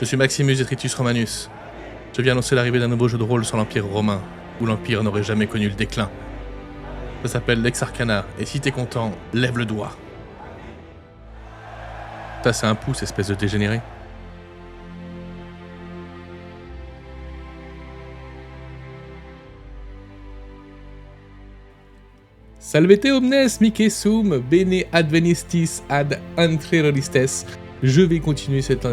Je suis Maximus Detritus Romanus. Je viens annoncer l'arrivée d'un nouveau jeu de rôle sur l'Empire romain, où l'Empire n'aurait jamais connu le déclin. Ça s'appelle Lex Arcana, et si t'es content, lève le doigt. Ça c'est un pouce, espèce de dégénéré. Salvete omnes mice sum bene advenistis ad anteroristes. Je vais continuer cette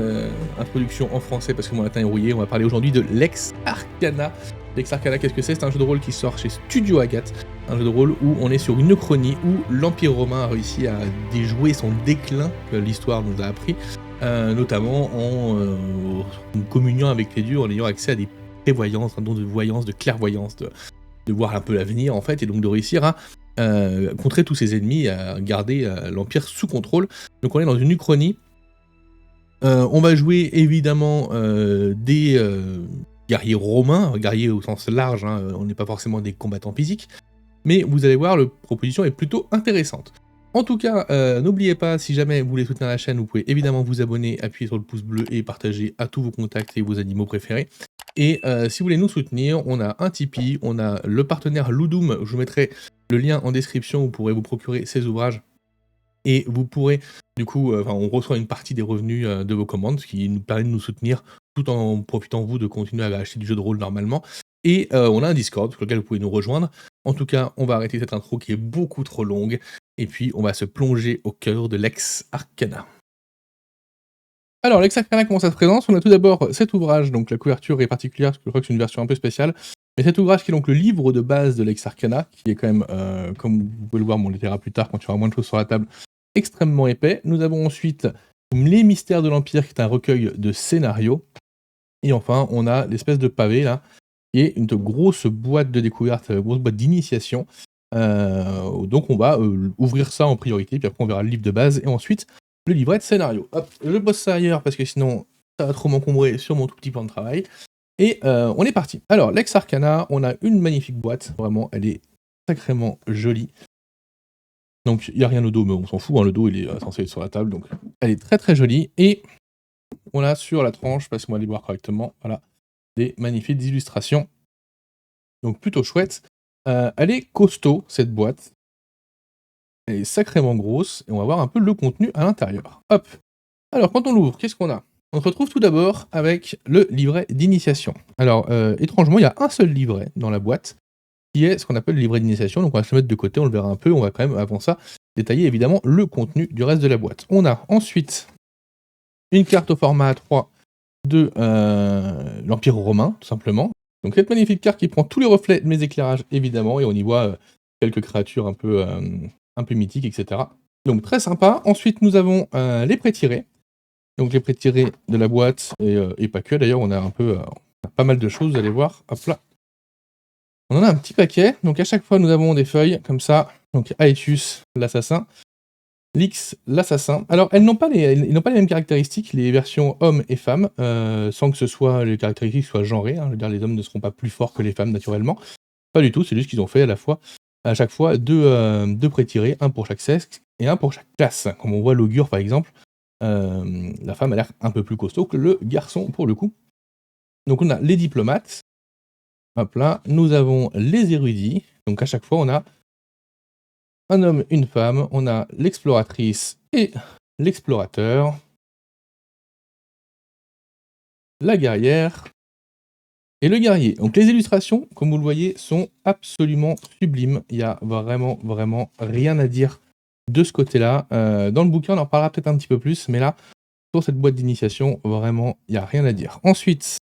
introduction en français parce que mon latin est rouillé. On va parler aujourd'hui de Lex Arcana. Lex Arcana, qu'est-ce que c'est? C'est un jeu de rôle qui sort chez Studio Agathe. Un jeu de rôle où on est sur une uchronie où l'Empire romain a réussi à déjouer son déclin que l'histoire nous a appris, notamment en communiant avec les dieux, en ayant accès à des prévoyances, un don de voyance, de clairvoyance, de voir un peu l'avenir en fait, et donc de réussir à contrer tous ses ennemis, à garder l'Empire sous contrôle. Donc on est dans une uchronie. On va jouer évidemment des guerriers romains, guerriers au sens large, hein, on n'est pas forcément des combattants physiques, mais vous allez voir, la proposition est plutôt intéressante. En tout cas, n'oubliez pas, si jamais vous voulez soutenir la chaîne, vous pouvez évidemment vous abonner, appuyer sur le pouce bleu et partager à tous vos contacts et vos animaux préférés. Et si vous voulez nous soutenir, on a un Tipeee, on a le partenaire Ludum, je vous mettrai le lien en description, vous pourrez vous procurer ces ouvrages. Et vous pourrez, du coup, on reçoit une partie des revenus de vos commandes, ce qui nous permet de nous soutenir tout en profitant, vous, de continuer à acheter du jeu de rôle normalement. Et on a un Discord sur lequel vous pouvez nous rejoindre. En tout cas, on va arrêter cette intro qui est beaucoup trop longue. Et puis, on va se plonger au cœur de Lex Arcana. Alors, Lex Arcana, comment ça se présente? On a tout d'abord cet ouvrage, donc la couverture est particulière, parce que je crois que c'est une version un peu spéciale. Mais cet ouvrage qui est donc le livre de base de Lex Arcana, qui est quand même, comme vous pouvez le voir, on le verra plus tard quand il y aura moins de choses sur la table, extrêmement épais. Nous avons ensuite Les Mystères de l'Empire, qui est un recueil de scénarios. Et enfin, on a l'espèce de pavé, là, qui est une grosse boîte de découverte, grosse boîte d'initiation. Donc on va ouvrir ça en priorité, puis après on verra le livre de base, et ensuite le livret de scénario. Hop, je bosse ça ailleurs, parce que sinon, ça va trop m'encombrer sur mon tout petit plan de travail. Et on est parti. Alors, Lex Arcana, on a une magnifique boîte, vraiment, elle est sacrément jolie. Donc, il n'y a rien au dos, mais on s'en fout, hein, le dos, il est censé être sur la table, donc elle est très très jolie. Et on a sur la tranche, parce qu'on va les voir correctement, voilà, des magnifiques illustrations. Donc, plutôt chouette. Elle est costaud, cette boîte. Elle est sacrément grosse, et on va voir un peu le contenu à l'intérieur. Hop. Alors, quand on l'ouvre, qu'est-ce qu'on a? On se retrouve tout d'abord avec le livret d'initiation. Alors, étrangement, il y a un seul livret dans la boîte, qui est ce qu'on appelle le livret d'initiation. Donc on va se le mettre de côté, on le verra un peu, on va quand même, avant ça, détailler évidemment le contenu du reste de la boîte. On a ensuite une carte au format A3 de l'Empire romain, tout simplement. Donc cette magnifique carte qui prend tous les reflets de mes éclairages, évidemment, et on y voit quelques créatures un peu mythiques, etc. Donc très sympa. Ensuite, nous avons les prêts-tirés. Donc les prêts-tirés de la boîte, et pas que, d'ailleurs, on a un peu on a pas mal de choses, vous allez voir. Hop là. On en a un petit paquet, donc à chaque fois nous avons des feuilles comme ça, donc Aetius, l'assassin, Lix, l'assassin. Alors ils n'ont pas les mêmes caractéristiques, les versions hommes et femmes, sans que les caractéristiques soient genrées, hein. Je veux dire, les hommes ne seront pas plus forts que les femmes naturellement, pas du tout, c'est juste qu'ils ont fait à chaque fois deux pré-tirés, un pour chaque sexe et un pour chaque classe. Comme on voit l'augure par exemple, la femme a l'air un peu plus costaud que le garçon pour le coup. Donc on a les diplomates. Hop là, nous avons les érudits, donc à chaque fois on a un homme, une femme, on a l'exploratrice et l'explorateur, la guerrière et le guerrier. Donc les illustrations, comme vous le voyez, sont absolument sublimes, il n'y a vraiment, vraiment rien à dire de ce côté-là. Dans le bouquin on en parlera peut-être un petit peu plus, mais là, sur cette boîte d'initiation, vraiment, il n'y a rien à dire. Ensuite,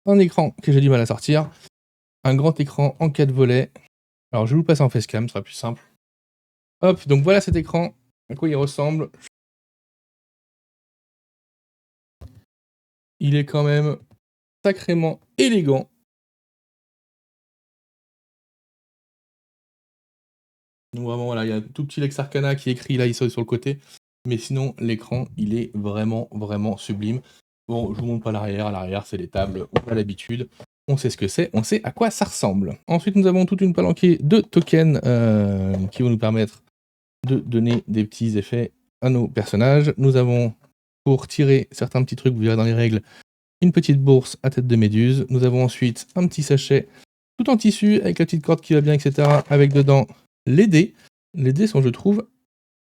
un écran que j'ai du mal à sortir. Un grand écran en 4 volets. Alors, je vais vous le passer en facecam, ce sera plus simple. Hop, donc voilà cet écran, à quoi il ressemble. Il est quand même sacrément élégant. Donc vraiment, voilà, il y a un tout petit Lex Arcana qui est écrit là, il sur le côté. Mais sinon, l'écran, il est vraiment, vraiment sublime. Bon, je vous montre pas l'arrière. À l'arrière, c'est les tables, on a l'habitude. On sait ce que c'est, on sait à quoi ça ressemble. Ensuite, nous avons toute une palanquée de tokens qui vont nous permettre de donner des petits effets à nos personnages. Nous avons, pour tirer certains petits trucs, vous verrez dans les règles, une petite bourse à tête de méduse. Nous avons ensuite un petit sachet tout en tissu avec la petite corde qui va bien, etc. Avec dedans les dés. Les dés sont, je trouve,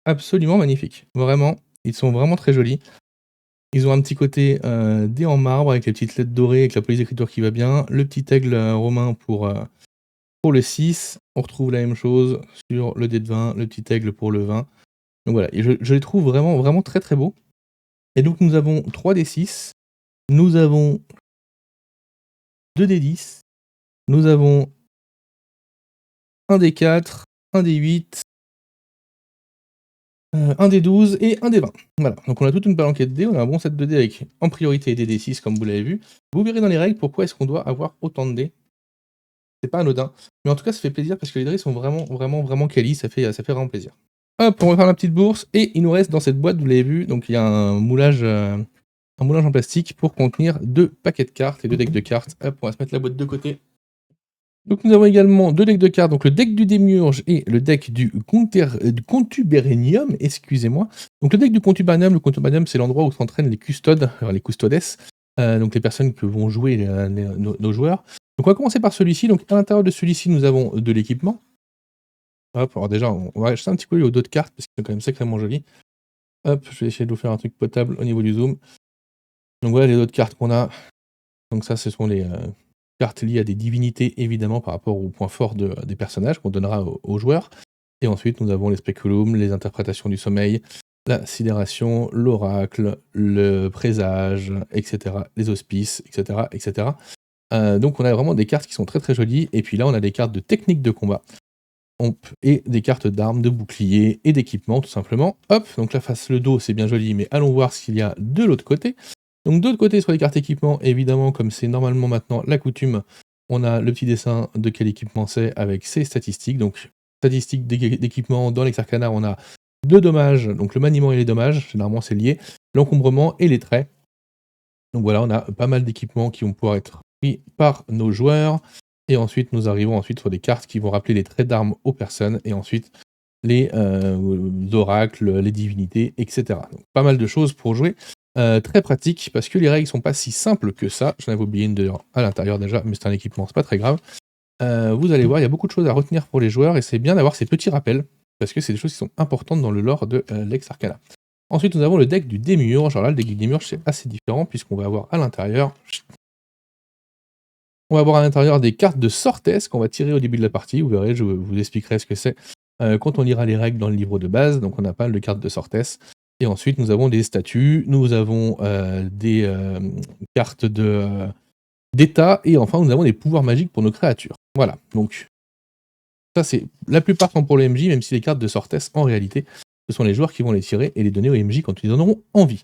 absolument magnifiques. Vraiment, ils sont vraiment très jolis. Ils ont un petit côté dés en marbre avec les petites lettres dorées, avec la police d'écriture qui va bien. Le petit aigle romain pour le 6. On retrouve la même chose sur le dé de 20, le petit aigle pour le 20. Donc voilà, et je les trouve vraiment, vraiment très très beaux. Et donc nous avons 3 dés 6. Nous avons 2 dés 10. Nous avons un dé 4, un dé 8, un dé 12 et un dé 20. Voilà, donc on a toute une palanquée de dés, on a un bon set de dés avec en priorité des dés 6 comme vous l'avez vu. Vous verrez dans les règles pourquoi est-ce qu'on doit avoir autant de dés. C'est pas anodin, mais en tout cas ça fait plaisir parce que les dés sont vraiment, vraiment, vraiment quali, ça fait vraiment plaisir. Hop, on va faire la petite bourse et il nous reste dans cette boîte, vous l'avez vu, donc il y a un moulage en plastique pour contenir 2 paquets de cartes et 2 decks de cartes. Hop, on va se mettre la boîte de côté. Donc nous avons également 2 decks de cartes, donc le deck du Démiurge et le deck du Contubernium, excusez-moi. Donc le deck du Contubernium, c'est l'endroit où s'entraînent les custodes, alors les custodes, donc les personnes que vont jouer nos joueurs. Donc on va commencer par celui-ci. Donc à l'intérieur de celui-ci, nous avons de l'équipement. Hop, alors déjà, on va jeter un petit coup aux d'autres cartes parce qu'ils sont quand même sacrément jolis. Hop, je vais essayer de vous faire un truc potable au niveau du zoom. Donc voilà les autres cartes qu'on a. Donc ça, ce sont les cartes liées à des divinités, évidemment, par rapport aux points forts des personnages qu'on donnera aux joueurs. Et ensuite, nous avons les speculum, les interprétations du sommeil, la sidération, l'oracle, le présage, etc., les auspices, etc., etc. Donc on a vraiment des cartes qui sont très très jolies. Et puis là, on a des cartes de technique de combat. Et des cartes d'armes, de boucliers et d'équipements, tout simplement. Hop, donc la face, le dos, c'est bien joli, mais allons voir ce qu'il y a de l'autre côté. Donc de l'autre côté, sur les cartes équipements, évidemment, comme c'est normalement maintenant la coutume, on a le petit dessin de quel équipement c'est avec ses statistiques. Donc statistiques d'équipement dans Lex Arcana, on a 2 dommages, donc le maniement et les dommages, généralement c'est lié, l'encombrement et les traits. Donc voilà, on a pas mal d'équipements qui vont pouvoir être pris par nos joueurs. Et ensuite, nous arrivons sur des cartes qui vont rappeler les traits d'armes aux personnes, et ensuite les oracles, les divinités, etc. Donc pas mal de choses pour jouer. Très pratique, parce que les règles sont pas si simples que ça. J'en avais oublié une d'ailleurs à l'intérieur déjà, mais c'est un équipement, c'est pas très grave. Vous allez voir, il y a beaucoup de choses à retenir pour les joueurs, et c'est bien d'avoir ces petits rappels, parce que c'est des choses qui sont importantes dans le lore de Lex Arcana. Ensuite, nous avons le deck du Démiurge. Alors là, le deck du Démiurge, c'est assez différent, puisqu'on va avoir à l'intérieur... On va avoir à l'intérieur des cartes de sortesse qu'on va tirer au début de la partie. Vous verrez, je vous expliquerai ce que c'est quand on lira les règles dans le livre de base. Donc on a pas mal de cartes de sortesse. Et ensuite, nous avons des statues, nous avons des cartes d'état, et enfin, nous avons des pouvoirs magiques pour nos créatures. Voilà, donc ça, c'est la plupart sont pour le MJ, même si les cartes de sortesse, en réalité, ce sont les joueurs qui vont les tirer et les donner au MJ quand ils en auront envie.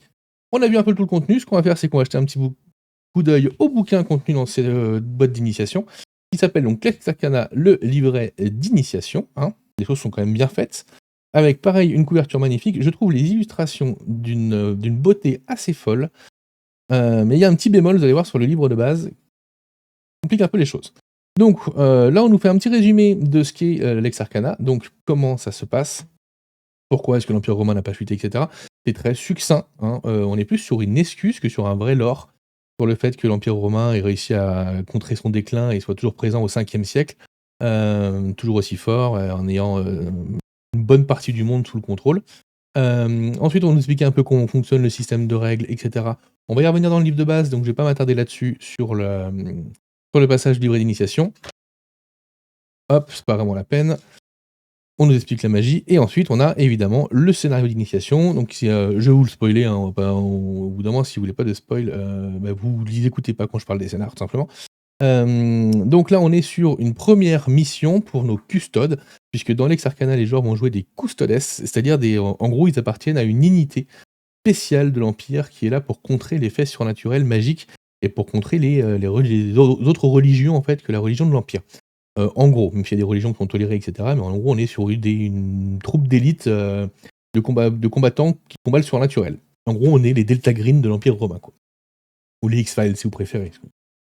On a vu un peu tout le contenu. Ce qu'on va faire, c'est qu'on va acheter un petit coup d'œil au bouquin contenu dans cette boîte d'initiation, qui s'appelle donc Lex Arcana, le livret d'initiation. Les choses sont quand même bien faites. Avec pareil une couverture magnifique. Je trouve les illustrations d'une beauté assez folle. Mais il y a un petit bémol, vous allez voir, sur le livre de base, qui complique un peu les choses. Donc là, on nous fait un petit résumé de ce qu'est Lex Arcana. Donc comment ça se passe, pourquoi est-ce que l'Empire romain n'a pas chuté, etc. C'est très succinct. On est plus sur une excuse que sur un vrai lore, sur le fait que l'Empire romain ait réussi à contrer son déclin et soit toujours présent au 5e siècle, toujours aussi fort, en ayant une bonne partie du monde sous le contrôle. Ensuite, on va nous expliquer un peu comment fonctionne le système de règles, etc. On va y revenir dans le livre de base, donc je ne vais pas m'attarder là-dessus sur le passage livret d'initiation. Hop, c'est pas vraiment la peine. On nous explique la magie, et ensuite on a évidemment le scénario d'initiation. Donc je vais vous le spoiler, au bout d'un moment, si vous voulez pas de spoil, vous les écoutez pas quand je parle des scénarios, tout simplement. Donc là on est sur une première mission pour nos custodes, puisque dans Lex Arcana les joueurs vont jouer des custodes, c'est-à-dire en gros ils appartiennent à une unité spéciale de l'Empire qui est là pour contrer les faits surnaturels magiques et pour contrer les autres religions en fait que la religion de l'Empire. En gros, même s'il y a des religions qui sont tolérées, etc., mais en gros, on est sur une troupe d'élite de combattants qui combattent le surnaturel. En gros, on est les Delta Green de l'Empire romain, quoi. Ou les X-Files, si vous préférez.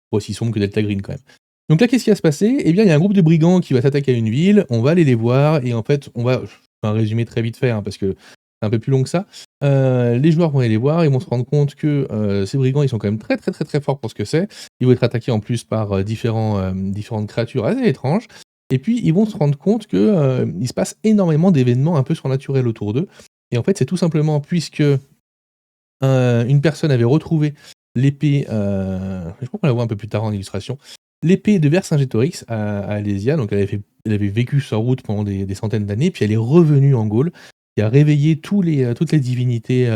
Pas aussi sombre que Delta Green, quand même. Donc là, qu'est-ce qui va se passer ? Eh bien, il y a un groupe de brigands qui va s'attaquer à une ville, on va aller les voir, et en fait, on va... Je fais un résumé très vite fait, parce que c'est un peu plus long que ça. Les joueurs vont aller les voir, ils vont se rendre compte que, ces brigands, ils sont quand même très, très, très, très forts pour ce que c'est. Ils vont être attaqués en plus par, différentes créatures assez étranges et puis ils vont se rendre compte que, il se passe énormément d'événements un peu surnaturels autour d'eux et en fait, c'est tout simplement puisque, une personne avait retrouvé l'épée, je crois qu'on la voit un peu plus tard en illustration, l'épée de Vercingétorix à Alésia, donc elle avait vécu sa route pendant des centaines d'années, puis elle est revenue en Gaule, qui a réveillé toutes les divinités,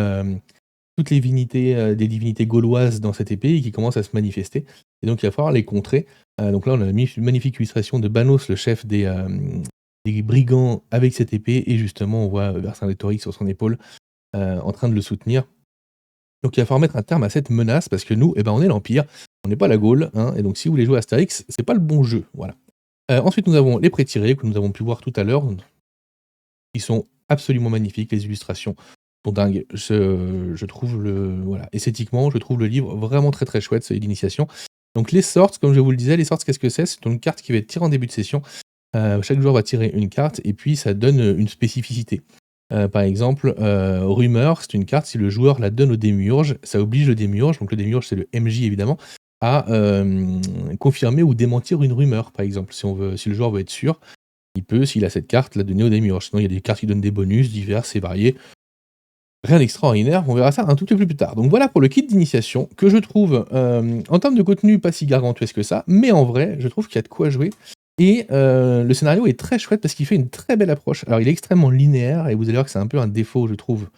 des divinités gauloises dans cette épée et qui commencent à se manifester et donc il va falloir les contrer. Donc là, on a une magnifique illustration de Banos, le chef des brigands avec cette épée et justement on voit Vercingétorix sur son épaule, en train de le soutenir. Donc il va falloir mettre un terme à cette menace parce que nous, eh ben, on est l'Empire, on n'est pas la Gaule, hein, et donc si vous voulez jouer à Astérix, c'est pas le bon jeu, voilà. Ensuite, nous avons les pré-tirés que nous avons pu voir tout à l'heure. Ils sont absolument magnifiques, les illustrations sont dingues. Je trouve voilà, esthétiquement, je trouve le livre vraiment très, très chouette, c'est l'initiation. Donc les sorts, comme je vous le disais, les sorts, qu'est-ce que c'est? C'est une carte qui va être tirée en début de session. Chaque joueur va tirer une carte et puis ça donne, une spécificité. Par exemple, rumeur, c'est une carte, si le joueur la donne au démiurge, ça oblige le démiurge, donc le démiurge c'est le MJ évidemment, à, confirmer ou démentir une rumeur, par exemple. Si le joueur veut être sûr, il peut, s'il a cette carte, la donner au démiurge. Sinon, il y a des cartes qui donnent des bonus divers et variés. Rien d'extraordinaire, on verra ça un tout petit peu plus tard. Donc voilà pour le kit d'initiation, que je trouve, en termes de contenu, pas si gargantuesque que ça, mais en vrai, je trouve qu'il y a de quoi jouer et le scénario est très chouette parce qu'il fait une très belle approche. Alors il est extrêmement linéaire et vous allez voir que c'est un peu un défaut, je trouve,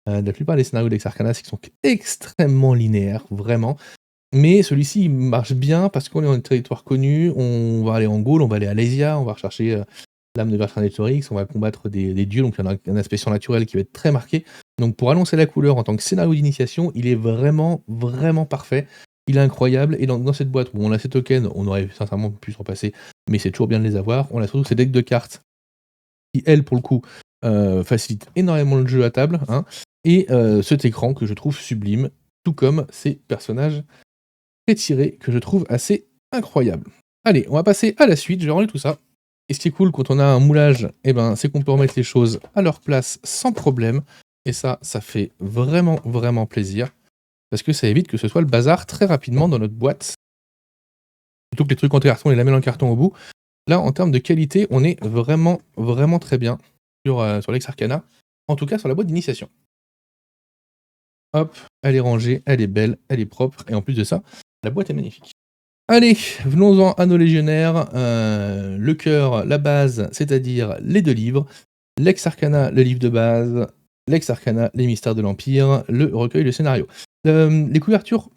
de la plupart des scénarios d'Ex Arcana, c'est qu'ils sont extrêmement linéaires, vraiment. Mais celui-ci, il marche bien parce qu'on est dans un territoire connu, on va aller en Gaule, on va aller à Alésia, on va rechercher, l'âme de Vercingétorix, on va combattre des dieux, donc il y en a un aspect surnaturel qui va être très marqué. Donc pour annoncer la couleur en tant que scénario d'initiation, il est vraiment, vraiment parfait. Il est incroyable et dans cette boîte où on a ces tokens, on aurait sincèrement pu s'en passer, mais c'est toujours bien de les avoir. On a surtout ces decks de cartes qui, elles, pour le coup, facilitent énormément le jeu à table, hein, et cet écran que je trouve sublime, tout comme ces personnages prétirés que je trouve assez incroyables. Allez, on va passer à la suite, je vais ranger tout ça. Et ce qui est cool quand on a un moulage, eh ben, c'est qu'on peut remettre les choses à leur place sans problème. Et ça fait vraiment, vraiment plaisir. Parce que ça évite que ce soit le bazar très rapidement dans notre boîte. Plutôt que les trucs en carton et la mêle en carton au bout. Là, en termes de qualité, on est vraiment, vraiment très bien sur Lex Arcana. En tout cas, sur la boîte d'initiation. Hop, elle est rangée, elle est belle, elle est propre. Et en plus de ça, la boîte est magnifique. Allez, venons-en à nos légionnaires. Le cœur, la base, c'est-à-dire les 2 livres. Lex Arcana, le livre de base. Lex Arcana, les mystères de l'Empire. Le recueil de scénario. Les couvertures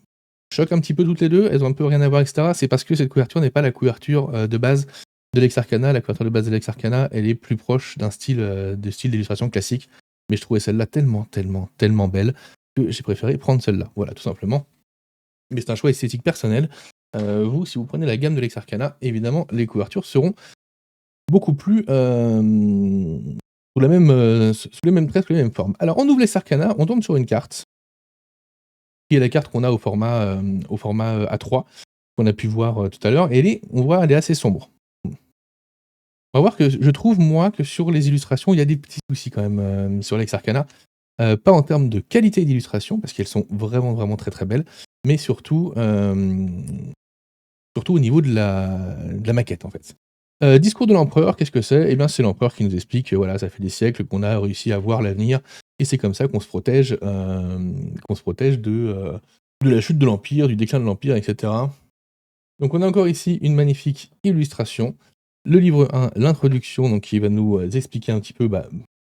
choquent un petit peu toutes les deux. Elles ont un peu rien à voir, etc. C'est parce que cette couverture n'est pas la couverture de base de Lex Arcana. La couverture de base de Lex Arcana, elle est plus proche d'un style d'illustration classique. Mais je trouvais celle-là tellement, tellement, tellement belle que j'ai préféré prendre celle-là. Voilà, tout simplement. Mais c'est un choix esthétique personnel. Vous, si vous prenez la gamme de Lex Arcana, évidemment, les couvertures seront beaucoup plus sous les mêmes traits, sous les mêmes formes. Alors, on ouvre Lex Arcana, on tombe sur une carte, qui est la carte qu'on a au format A3, qu'on a pu voir tout à l'heure, et on voit, elle est assez sombre. On va voir que je trouve, moi, que sur les illustrations, il y a des petits soucis quand même sur Lex Arcana. Pas en termes de qualité d'illustration, parce qu'elles sont vraiment, vraiment très, très belles, mais surtout au niveau de la maquette, en fait. Discours de l'empereur, qu'est-ce que c'est? Eh bien, c'est l'empereur qui nous explique que voilà, ça fait des siècles qu'on a réussi à voir l'avenir et c'est comme ça qu'on se protège, de la chute de l'empire, du déclin de l'empire, et cetera. Donc on a encore ici une magnifique illustration. Le livre 1, l'introduction, donc qui va nous expliquer un petit peu,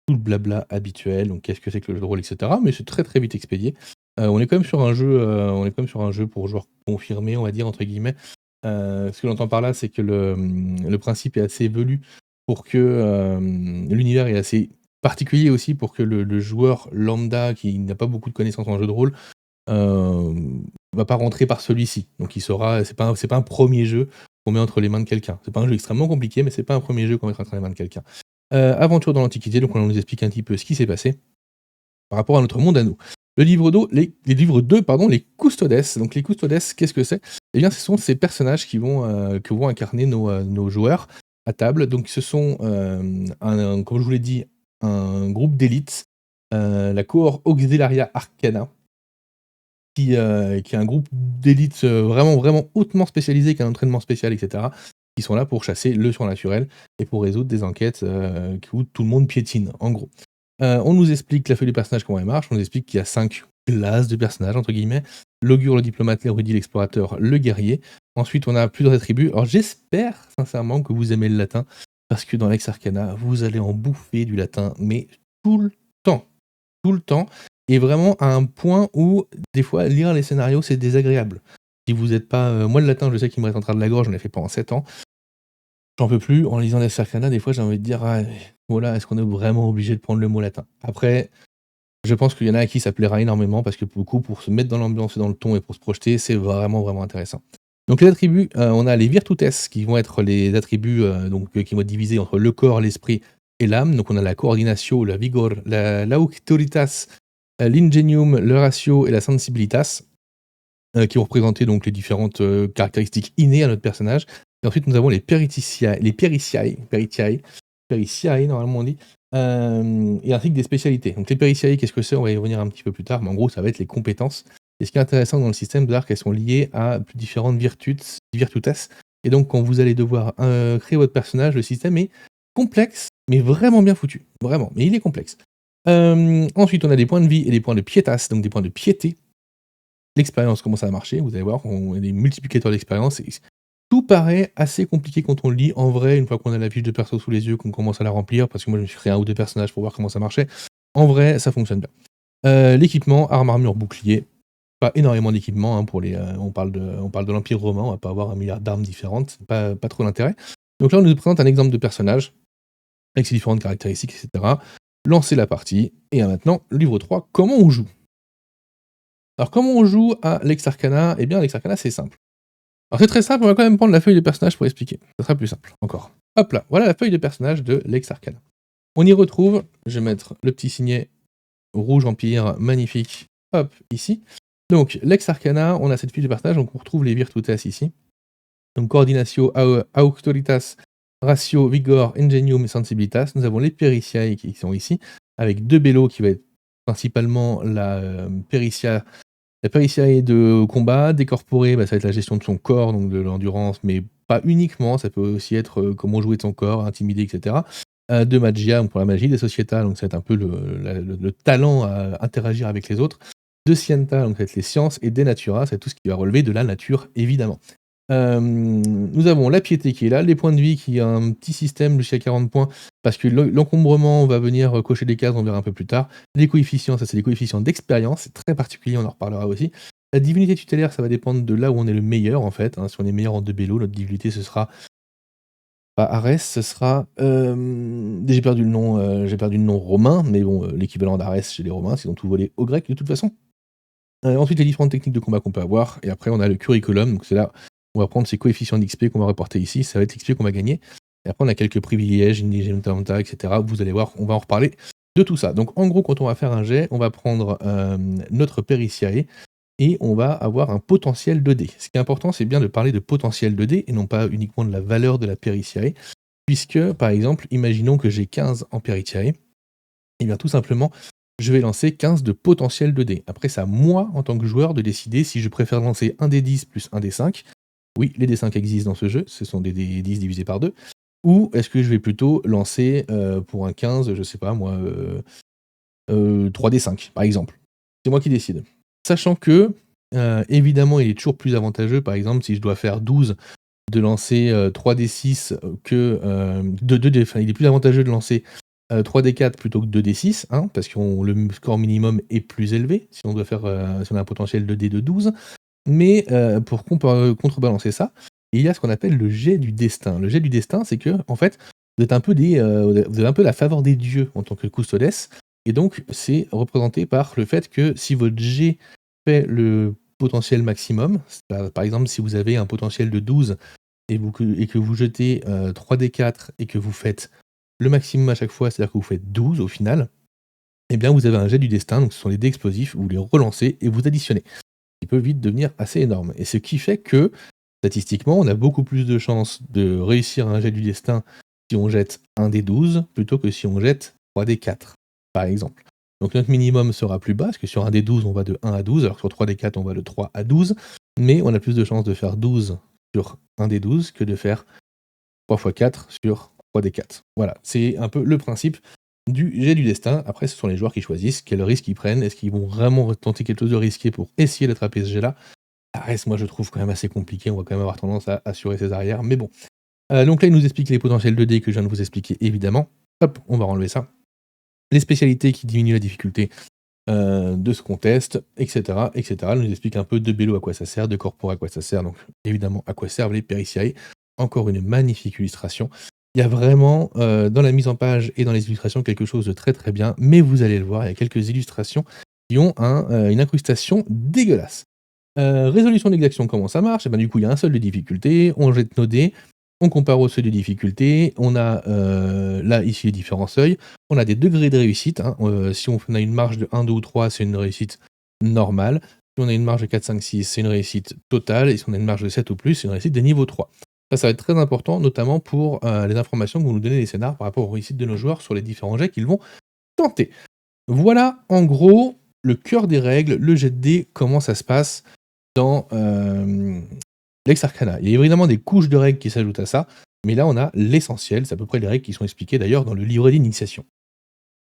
tout le blabla habituel, donc qu'est-ce que c'est que le jeu de rôle, et cetera. Mais c'est très, très vite expédié. On est quand même sur un jeu pour joueurs confirmés, on va dire, entre guillemets. Ce que j'entends par là, c'est que le principe est assez velu pour que l'univers est assez particulier aussi pour que le joueur lambda qui n'a pas beaucoup de connaissances en jeu de rôle va pas rentrer par celui-ci. Donc c'est pas un premier jeu qu'on met entre les mains de quelqu'un. C'est pas un jeu extrêmement compliqué, mais c'est pas un premier jeu qu'on met entre les mains de quelqu'un. Aventure dans l'Antiquité, donc on nous explique un petit peu ce qui s'est passé par rapport à notre monde à nous. Le livre 2, les livres 2, pardon, les Custodes. Donc les Custodes, qu'est-ce que c'est? Eh bien, ce sont ces personnages que vont incarner nos joueurs à table. Donc ce sont, comme je vous l'ai dit, un groupe d'élite la cohort Auxilaria Arcana, qui est un groupe d'élite vraiment, vraiment hautement spécialisé, qui a un entraînement spécial, etc., qui sont là pour chasser le surnaturel et pour résoudre des enquêtes où tout le monde piétine, en gros. On nous explique la feuille du personnage, comment elle marche, on nous explique qu'il y a 5 classes de personnages, entre guillemets, l'augure, le diplomate, l'érudit, l'explorateur, le guerrier. Ensuite, on a plusieurs attributs. Alors j'espère sincèrement que vous aimez le latin, parce que dans Lex Arcana, vous allez en bouffer du latin, mais tout le temps. Tout le temps. Et vraiment à un point où, des fois, lire les scénarios, c'est désagréable. Si vous n'êtes pas... moi, le latin, je sais qu'il me reste en train de la gorge, j'en ai fait pendant 7 ans. J'en peux plus. En lisant Lex Arcana, des fois, j'ai envie de dire, ah, voilà, est-ce qu'on est vraiment obligé de prendre le mot latin? Après, je pense qu'il y en a à qui ça plaira énormément, parce que pour se mettre dans l'ambiance et dans le ton et pour se projeter, c'est vraiment, vraiment intéressant. Donc les attributs, on a les virtutes qui vont être les attributs qui vont être divisés entre le corps, l'esprit et l'âme. Donc on a la coordinatio, la vigor, l'auctoritas, l'ingenium, le ratio et la sensibilitas, qui vont représenter donc les différentes caractéristiques innées à notre personnage. Et ensuite nous avons les peritiae, normalement on dit, et ainsi que des spécialités. Donc les peritiae, qu'est-ce que c'est? On va y revenir un petit peu plus tard, mais en gros ça va être les compétences. Et ce qui est intéressant dans le système, c'est qu'elles sont liées à différentes virtutes, et donc quand vous allez devoir créer votre personnage, le système est complexe, mais vraiment bien foutu. Vraiment, mais il est complexe. Ensuite, on a des points de vie et des points de pietas, donc des points de piété. L'expérience, comment ça va marcher, vous allez voir, on a des multiplicateurs d'expérience. Tout paraît assez compliqué quand on le lit. En vrai, une fois qu'on a la fiche de perso sous les yeux, qu'on commence à la remplir, parce que moi je me suis créé 1 ou 2 personnages pour voir comment ça marchait, en vrai, ça fonctionne bien. L'équipement, arme, armure, bouclier. Pas énormément d'équipements, hein, pour les, on parle de l'Empire romain, on va pas avoir 1 milliard d'armes différentes, c'est pas trop l'intérêt. Donc là, on nous présente un exemple de personnage, avec ses différentes caractéristiques, etc. Lancer la partie, et maintenant, livre 3, comment on joue? Alors comment on joue à Lex Arcana? Eh bien, Lex Arcana, c'est simple. Alors c'est très simple, on va quand même prendre la feuille de personnage pour expliquer. Ça sera plus simple, encore. Hop là, voilà la feuille de personnage de Lex Arcana. On y retrouve, je vais mettre le petit signet rouge empire, magnifique, hop, ici. Donc, Lex Arcana, on a cette fiche de personnage, donc on retrouve les virtutes ici. Donc, coordinatio, auctoritas, ratio, vigor, ingenium et sensibilitas. Nous avons les peritiae qui sont ici, avec 2 bello qui va être principalement la peritia. La peritiae de combat, décorporée, ça va être la gestion de son corps, donc de l'endurance, mais pas uniquement, ça peut aussi être comment jouer de son corps, intimider, etc. De magia, donc pour la magie, de societa, donc ça va être un peu le talent à interagir avec les autres. De scienta, donc ça va être les sciences, et de natura, c'est tout ce qui va relever de la nature, évidemment. Nous avons la piété qui est là, les points de vie qui a un petit système jusqu'à 40 points, parce que l'encombrement va venir cocher des cases, on verra un peu plus tard. Les coefficients, ça c'est les coefficients d'expérience, c'est très particulier, on en reparlera aussi. La divinité tutélaire, ça va dépendre de là où on est le meilleur en fait. Si on est meilleur en 2 bello, notre divinité ce sera pas Arès, ce sera j'ai perdu le nom romain, mais bon, l'équivalent d'Arès chez les Romains, ils ont tout volé aux Grecs de toute façon. Ensuite les différentes techniques de combat qu'on peut avoir, et après on a le curriculum, donc c'est là on va prendre ces coefficients d'XP qu'on va reporter ici, ça va être XP qu'on va gagner. Et après, on a quelques privilèges, indigenta, etc. Vous allez voir, on va en reparler de tout ça. Donc, en gros, quand on va faire un jet, on va prendre notre peritiae et on va avoir un potentiel de dés. Ce qui est important, c'est bien de parler de potentiel de dés et non pas uniquement de la valeur de la peritiae. Puisque, par exemple, imaginons que j'ai 15 en peritiae, et bien tout simplement, je vais lancer 15 de potentiel de dés. Après, c'est à moi, en tant que joueur, de décider si je préfère lancer un des 10 plus un des 5. Oui, les D5 existent dans ce jeu, ce sont des D10 divisés par 2. Ou est-ce que je vais plutôt lancer pour un 15, je sais pas moi, 3D5 par exemple. C'est moi qui décide. Sachant que, évidemment, il est toujours plus avantageux, par exemple, si je dois faire 12, de lancer 3D6 que... il est plus avantageux de lancer 3D4 plutôt que 2D6, hein, parce que le score minimum est plus élevé, si on doit faire si on a un potentiel de dé de 12. Mais pour contrebalancer ça, il y a ce qu'on appelle le jet du destin. Le jet du destin, c'est que, en fait, vous avez un peu la faveur des dieux en tant que custodes, et donc c'est représenté par le fait que si votre jet fait le potentiel maximum, par exemple si vous avez un potentiel de 12 et que vous jetez 3D4 et que vous faites le maximum à chaque fois, c'est-à-dire que vous faites 12 au final, eh bien vous avez un jet du destin, donc ce sont les dés explosifs, vous les relancez et vous additionnez. Qui peut vite devenir assez énorme. Et ce qui fait que, statistiquement, on a beaucoup plus de chances de réussir un jet du destin si on jette un des 12 plutôt que si on jette 3 des 4, par exemple. Donc notre minimum sera plus bas, parce que sur un des 12, on va de 1 à 12, alors que sur 3 des 4, on va de 3 à 12. Mais on a plus de chances de faire 12 sur un des 12 que de faire 3 fois 4 sur 3 des 4. Voilà, c'est un peu le principe du jet du destin. Après, ce sont les joueurs qui choisissent quel risque ils prennent. Est-ce qu'ils vont vraiment tenter quelque chose de risqué pour essayer d'attraper ce jet-là? Ça reste, moi, je trouve quand même assez compliqué. On va quand même avoir tendance à assurer ses arrières. Mais bon. Donc là, il nous explique les potentiels 2D que je viens de vous expliquer, évidemment. Hop, on va enlever ça. Les spécialités qui diminuent la difficulté de ce qu'on teste, etc., etc. Il nous explique un peu de Bello à quoi ça sert, de Corpora à quoi ça sert. Donc, évidemment, à quoi servent les Periciae. Encore une magnifique illustration. Il y a vraiment, dans la mise en page et dans les illustrations, quelque chose de très très bien, mais vous allez le voir, il y a quelques illustrations qui ont une incrustation dégueulasse. Résolution d'exaction, comment ça marche? Du coup, il y a un seuil de difficulté, on jette nos dés, on compare au seuil de difficulté, on a là, ici, les différents seuils, on a des degrés de réussite. Si on a une marge de 1, 2 ou 3, c'est une réussite normale. Si on a une marge de 4, 5, 6, c'est une réussite totale, et si on a une marge de 7 ou plus, c'est une réussite de niveau 3. Ça va être très important, notamment pour les informations que vont nous donner les scénars par rapport aux réussites de nos joueurs sur les différents jets qu'ils vont tenter. Voilà, en gros, le cœur des règles, le jet de dés, comment ça se passe dans Lex Arcana. Il y a évidemment des couches de règles qui s'ajoutent à ça, mais là, on a l'essentiel, c'est à peu près les règles qui sont expliquées d'ailleurs dans le livret d'initiation.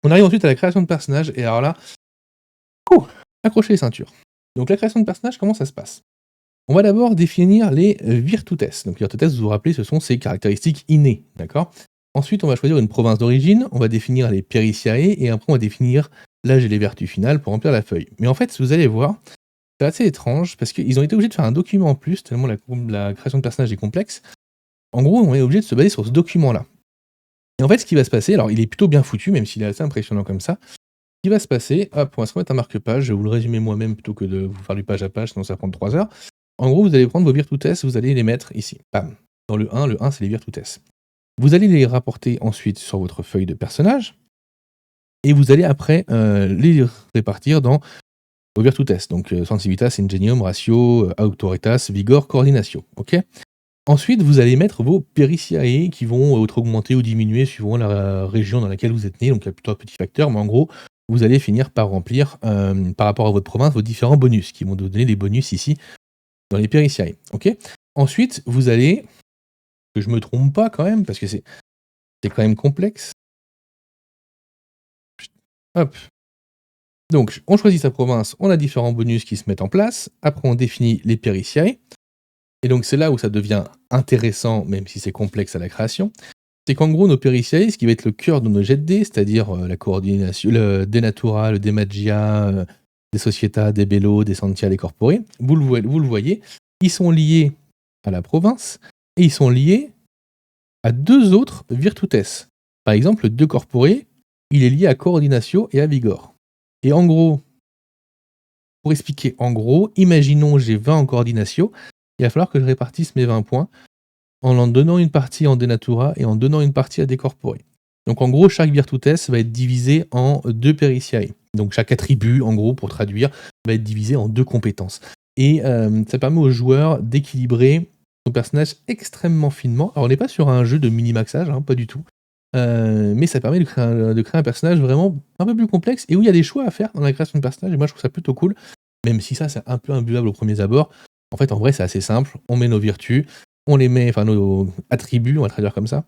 On arrive ensuite à la création de personnages, et alors là, accrochez les ceintures. Donc la création de personnages, comment ça se passe? On va d'abord définir les virtutes. Donc les virtutes, vous vous rappelez, ce sont ces caractéristiques innées, d'accord? Ensuite, on va choisir une province d'origine, on va définir les Periciae, et après on va définir l'âge et les vertus finales pour remplir la feuille. Mais en fait, vous allez voir, c'est assez étrange, parce qu'ils ont été obligés de faire un document en plus, tellement la création de personnages est complexe. En gros, on est obligé de se baser sur ce document-là. Et en fait, ce qui va se passer, alors il est plutôt bien foutu, même s'il est assez impressionnant comme ça, ce qui va se passer, hop, on va se remettre un marque-page, je vais vous le résumer moi-même plutôt que de vous faire du page à page, sinon ça va prendre 3 heures. En gros, vous allez prendre vos virtutes, vous allez les mettre ici. Bam. Dans le 1, c'est les virtutes. Vous allez les rapporter ensuite sur votre feuille de personnage. Et vous allez après les répartir dans vos virtutes. Donc sensibilitas, ingenium, ratio, autoritas, vigor, coordinatio. Ok. Ensuite, vous allez mettre vos periciae qui vont être augmenter ou diminuer suivant la région dans laquelle vous êtes né. Donc il y a plutôt un petit facteur, mais en gros, vous allez finir par remplir, par rapport à votre province, vos différents bonus, qui vont vous donner des bonus ici dans les Periciae, ok? Ensuite, vous allez, que je me trompe pas quand même, parce que c'est quand même complexe. Hop. Donc, on choisit sa province, on a différents bonus qui se mettent en place. Après, on définit les Periciae. Et donc, c'est là où ça devient intéressant, même si c'est complexe à la création. C'est qu'en gros, nos Periciae, ce qui va être le cœur de nos jets de dés, c'est-à-dire la coordination, le Denatura, le Demagia, des Societa, des Bello, des Santia, des Corpore, vous le voyez, ils sont liés à la province et ils sont liés à deux autres virtutes. Par exemple, le De Corpore, il est lié à Coordinatio et à Vigor. Et en gros, pour expliquer en gros, imaginons j'ai 20 en Coordinatio, il va falloir que je répartisse mes 20 points en donnant une partie en Denatura et en donnant une partie à De Corpore. Donc en gros, chaque virtutes va être divisé en 2 Periciae. Donc chaque attribut, en gros, pour traduire, va être divisé en 2 compétences. Et ça permet aux joueurs d'équilibrer son personnage extrêmement finement. Alors on n'est pas sur un jeu de mini-maxage, pas du tout. Mais ça permet de créer un personnage vraiment un peu plus complexe et où il y a des choix à faire dans la création de personnage. Et moi je trouve ça plutôt cool, même si ça c'est un peu imbuvable au premier abord. En fait, en vrai, c'est assez simple. On met nos vertus, on les met, enfin nos attributs, on va traduire comme ça.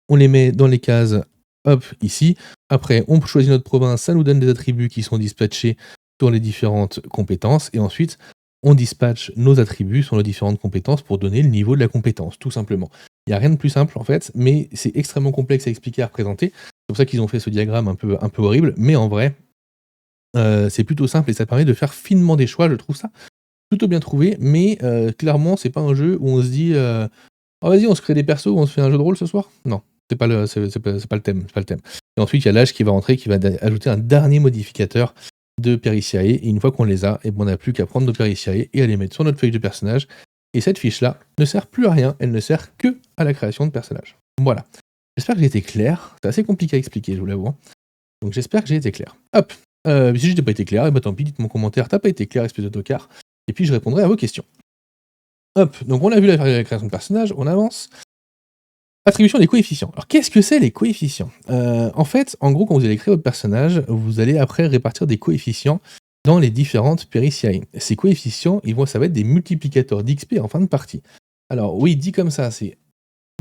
On les met dans les cases, hop, ici. Après, on choisit notre province, ça nous donne des attributs qui sont dispatchés sur les différentes compétences. Et ensuite, on dispatche nos attributs sur nos différentes compétences pour donner le niveau de la compétence, tout simplement. Il n'y a rien de plus simple, en fait, mais c'est extrêmement complexe à expliquer, à représenter. C'est pour ça qu'ils ont fait ce diagramme un peu horrible. Mais en vrai, c'est plutôt simple et ça permet de faire finement des choix. Je trouve ça plutôt bien trouvé. Mais clairement, c'est pas un jeu où on se dit oh, vas-y, on se crée des persos, on se fait un jeu de rôle ce soir. Non. C'est pas le thème. Et ensuite, il y a l'âge qui va rentrer, qui va ajouter un dernier modificateur de Periciae. Et une fois qu'on les a, on n'a plus qu'à prendre nos Periciae et à les mettre sur notre feuille de personnage. Et cette fiche-là ne sert plus à rien. Elle ne sert que à la création de personnages. Voilà. J'espère que j'ai été clair. C'est assez compliqué à expliquer, je vous l'avoue. Donc j'espère que j'ai été clair. Hop. Si je n'ai pas été clair, tant pis, dites-moi en commentaire. T'as pas été clair, espèce de tocard. Et puis je répondrai à vos questions. Hop. Donc on a vu la création de personnages. On avance. Attribution des coefficients. Alors qu'est-ce que c'est les coefficients? En fait, en gros, quand vous allez créer votre personnage, vous allez après répartir des coefficients dans les différentes périciae. Ces coefficients, ça va être des multiplicateurs d'XP en fin de partie. Alors oui, dit comme ça, c'est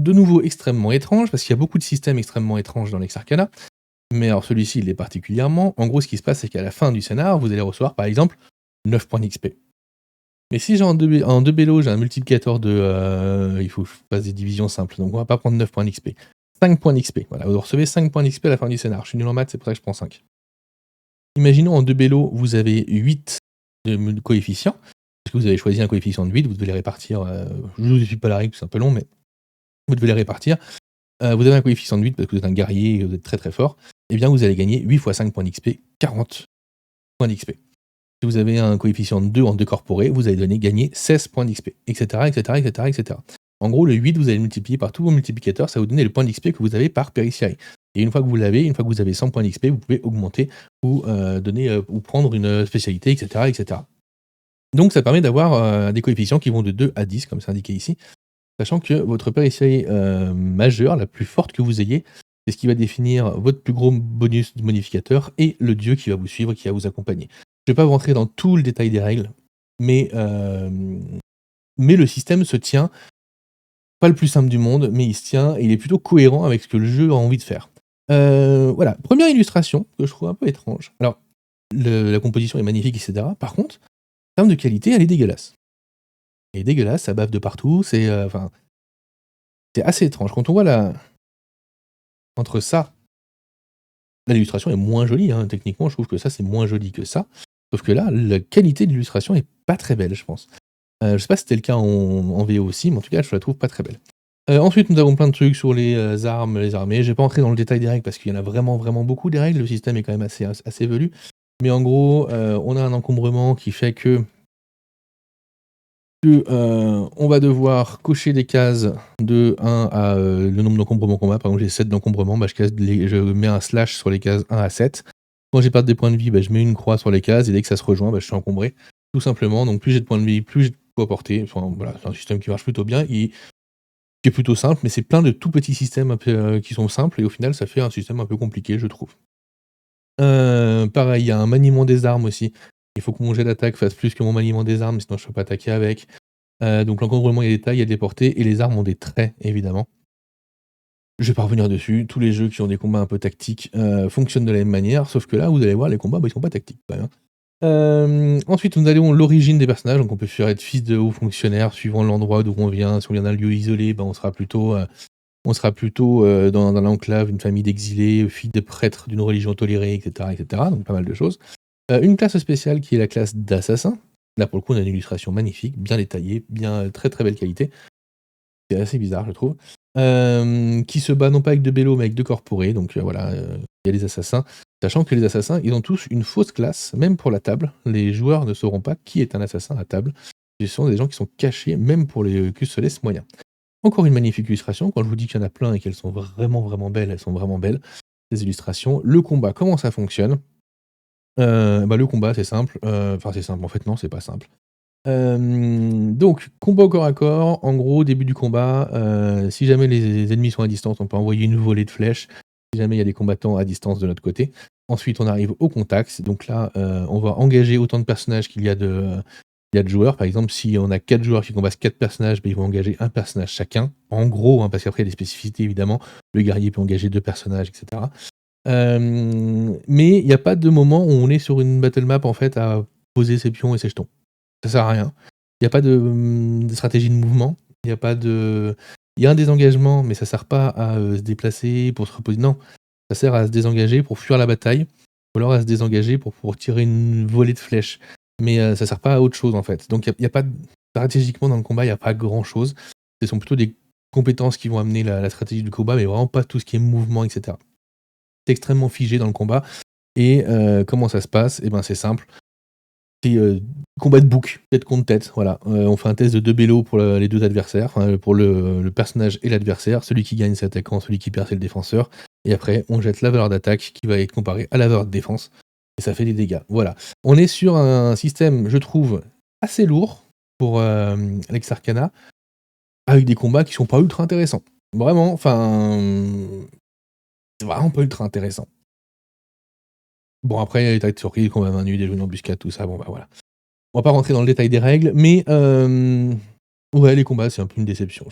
de nouveau extrêmement étrange, parce qu'il y a beaucoup de systèmes extrêmement étranges dans Lex Arcana, mais alors celui-ci, il l'est particulièrement. En gros, ce qui se passe, c'est qu'à la fin du scénar, vous allez recevoir, par exemple, 9 points d'XP. Mais si j'ai en 2 bélos, j'ai un multiplicateur de... il faut que je fasse des divisions simples, donc on va pas prendre 9 points d'XP. 5 points d'XP, voilà, vous recevez 5 points d'XP à la fin du scénar. Je suis nul en maths, c'est pour ça que je prends 5. Imaginons en 2 bélos, vous avez 8 de coefficients, parce que vous avez choisi un coefficient de 8, vous devez les répartir, je ne vous suis pas la règle, c'est un peu long, mais vous devez les répartir. Vous avez un coefficient de 8 parce que vous êtes un guerrier et vous êtes très très fort, et bien vous allez gagner 8 fois 5 points d'XP, 40 points d'XP. Si vous avez un coefficient de 2 en décorporé, vous allez gagner 16 points d'XP, etc., etc., etc., etc. En gros, le 8, vous allez le multiplier par tous vos multiplicateurs, ça va vous donner le point d'XP que vous avez par périciae. Et une fois que vous l'avez, une fois que vous avez 100 points d'XP, vous pouvez augmenter ou ou prendre une spécialité, etc., etc. Donc ça permet d'avoir des coefficients qui vont de 2 à 10, comme c'est indiqué ici, sachant que votre périciae majeure, la plus forte que vous ayez, c'est ce qui va définir votre plus gros bonus modificateur et le dieu qui va vous suivre, qui va vous accompagner. Je ne vais pas vous rentrer dans tout le détail des règles, mais le système se tient, pas le plus simple du monde, mais il se tient et il est plutôt cohérent avec ce que le jeu a envie de faire. Voilà, première illustration que je trouve un peu étrange. Alors, la composition est magnifique, etc. Par contre, en termes de qualité, elle est dégueulasse. Elle est dégueulasse, ça bave de partout, c'est assez étrange. Quand on voit entre ça, là, l'illustration est moins jolie, hein. Techniquement, je trouve que ça, c'est moins joli que ça. Sauf que là, la qualité de l'illustration est pas très belle, je pense. Je sais pas si c'était le cas en VO aussi, mais en tout cas, je la trouve pas très belle. Ensuite, nous avons plein de trucs sur les armes, les armées. Je vais pas entrer dans le détail des règles parce qu'il y en a vraiment, vraiment beaucoup des règles. Le système est quand même assez velu. Mais en gros, on a un encombrement qui fait que on va devoir cocher des cases de 1 à le nombre d'encombrements qu'on a. Par exemple, j'ai 7 d'encombrements, je mets un slash sur les cases 1 à 7. Quand j'ai perdu des points de vie, je mets une croix sur les cases et dès que ça se rejoint, je suis encombré. Tout simplement, donc plus j'ai de points de vie, plus j'ai de poids porté. Enfin voilà, c'est un système qui marche plutôt bien, qui est plutôt simple, mais c'est plein de tout petits systèmes un peu, qui sont simples et au final ça fait un système un peu compliqué, je trouve. Pareil, il y a un maniement des armes aussi. Il faut que mon jet d'attaque fasse plus que mon maniement des armes, sinon je ne peux pas attaquer avec. Donc l'encombrement, il y a des tailles, il y a des portées, et les armes ont des traits, évidemment. Je vais pas revenir dessus. Tous les jeux qui ont des combats un peu tactiques fonctionnent de la même manière, sauf que là, vous allez voir, les combats, ils sont pas tactiques, quand même, hein. Ensuite, nous allons l'origine des personnages. Donc on peut faire être fils de haut fonctionnaire, suivant l'endroit d'où on vient. Si on vient d'un lieu isolé, on sera plutôt dans l'enclave, une famille d'exilés, fille de prêtres d'une religion tolérée, etc., etc. Donc pas mal de choses. Une classe spéciale qui est la classe d'assassin. Là, pour le coup, on a une illustration magnifique, bien détaillée, bien très très belle qualité. C'est assez bizarre, je trouve. Qui se bat non pas avec de bélos, mais avec de corporés. Donc voilà, il y a les assassins. Sachant que les assassins, ils ont tous une fausse classe, même pour la table. Les joueurs ne sauront pas qui est un assassin à table. Ce sont des gens qui sont cachés, même pour les custodes moyens. Encore une magnifique illustration. Quand je vous dis qu'il y en a plein et qu'elles sont vraiment vraiment belles, elles sont vraiment belles, ces illustrations. Le combat, comment ça fonctionne? Le combat, c'est simple. Enfin, c'est simple. En fait, non, c'est pas simple. Donc, combat au corps à corps. En gros, début du combat, si jamais les ennemis sont à distance, on peut envoyer une volée de flèches. Si jamais il y a des combattants à distance de notre côté. Ensuite, on arrive au contact. Donc là, on va engager autant de personnages qu'il y a de joueurs. Par exemple, si on a 4 joueurs qui combattent 4 personnages, ils vont engager un personnage chacun. En gros, hein, parce qu'après, il y a des spécificités, évidemment. Le guerrier peut engager 2 personnages, etc. Mais il n'y a pas de moment où on est sur une battle map, en fait, à poser ses pions et ses jetons. Ça sert à rien. Il n'y a pas de stratégie de mouvement. Il y a pas de... Il y a un désengagement, mais ça sert pas à se déplacer pour se reposer. Non, ça sert à se désengager pour fuir la bataille, ou alors à se désengager pour tirer une volée de flèches. Mais ça sert pas à autre chose, en fait. Donc il y a pas stratégiquement dans le combat, il n'y a pas grand-chose. Ce sont plutôt des compétences qui vont amener la stratégie du combat, mais vraiment pas tout ce qui est mouvement, etc. C'est extrêmement figé dans le combat. Et comment ça se passe? C'est simple. C'est combat de bouc, tête contre tête. Voilà. On fait un test de 2 bélos pour les 2 adversaires, pour le personnage et l'adversaire. Celui qui gagne, c'est l'attaquant, celui qui perd, c'est le défenseur. Et après, on jette la valeur d'attaque qui va être comparée à la valeur de défense. Et ça fait des dégâts. Voilà. On est sur un système, je trouve, assez lourd pour Lex Arcana, avec des combats qui sont pas ultra intéressants. Vraiment, enfin, c'est vraiment pas ultra intéressant. Bon après, il y a des tas de surprises, combats à main nue, des jeux d'embuscade, tout ça, bon bah voilà. On va pas rentrer dans le détail des règles, mais ouais, les combats, c'est un peu une déception.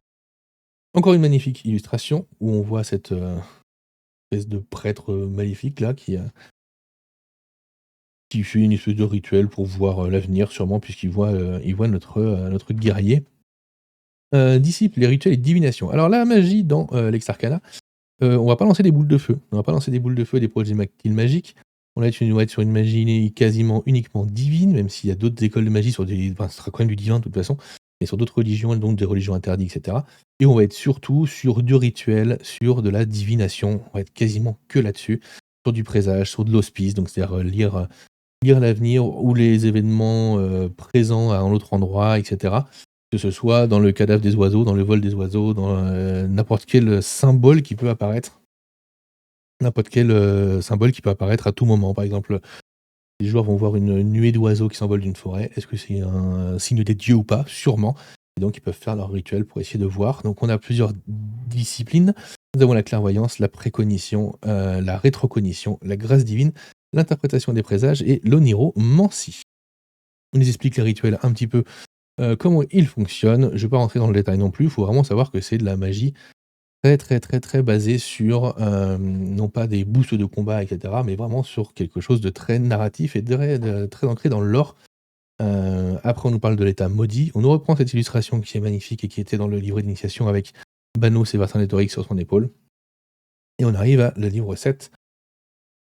Encore une magnifique illustration où on voit cette, espèce de prêtre, maléfique là qui fait une espèce de rituel pour voir, l'avenir sûrement puisqu'il voit notre guerrier. Disciple, les rituels et divination. Alors la magie dans, Lex Arcana, on va pas lancer des boules de feu. On va pas lancer des boules de feu et des projectiles magiques. On va être sur une magie quasiment uniquement divine, même s'il y a d'autres écoles de magie sur des enfin, ce sera quand même du divin de toute façon, mais sur d'autres religions, donc des religions interdites et cetera. Et on va être surtout sur du rituel, sur de la divination. On va être quasiment que là-dessus, sur du présage, sur de l'hospice, donc c'est-à-dire, lire l'avenir ou les événements, présents à un autre endroit et cetera. Que ce soit dans le cadavre des oiseaux, dans le vol des oiseaux, dans, n'importe quel symbole qui peut apparaître. N'importe quel, symbole qui peut apparaître à tout moment. Par exemple, les joueurs vont voir une nuée d'oiseaux qui s'envolent d'une forêt. Est-ce que c'est un signe des dieux ou pas? Sûrement. Et donc ils peuvent faire leur rituel pour essayer de voir. Donc on a plusieurs disciplines. Nous avons la clairvoyance, la précognition, la rétrocognition, la grâce divine, l'interprétation des présages et l'oniromancie. On nous explique les rituels un petit peu, comment ils fonctionnent. Je ne vais pas rentrer dans le détail non plus, il faut vraiment savoir que c'est de la magie très, très, très, très basée sur, non pas des boosts de combat et cetera, mais vraiment sur quelque chose de très narratif et de très ancré dans le lore. Après on nous parle de l'état maudit. On nous reprend cette illustration qui est magnifique et qui était dans le livret d'initiation avec Banos et Vercingétorix sur son épaule. Et on arrive à le livre 7.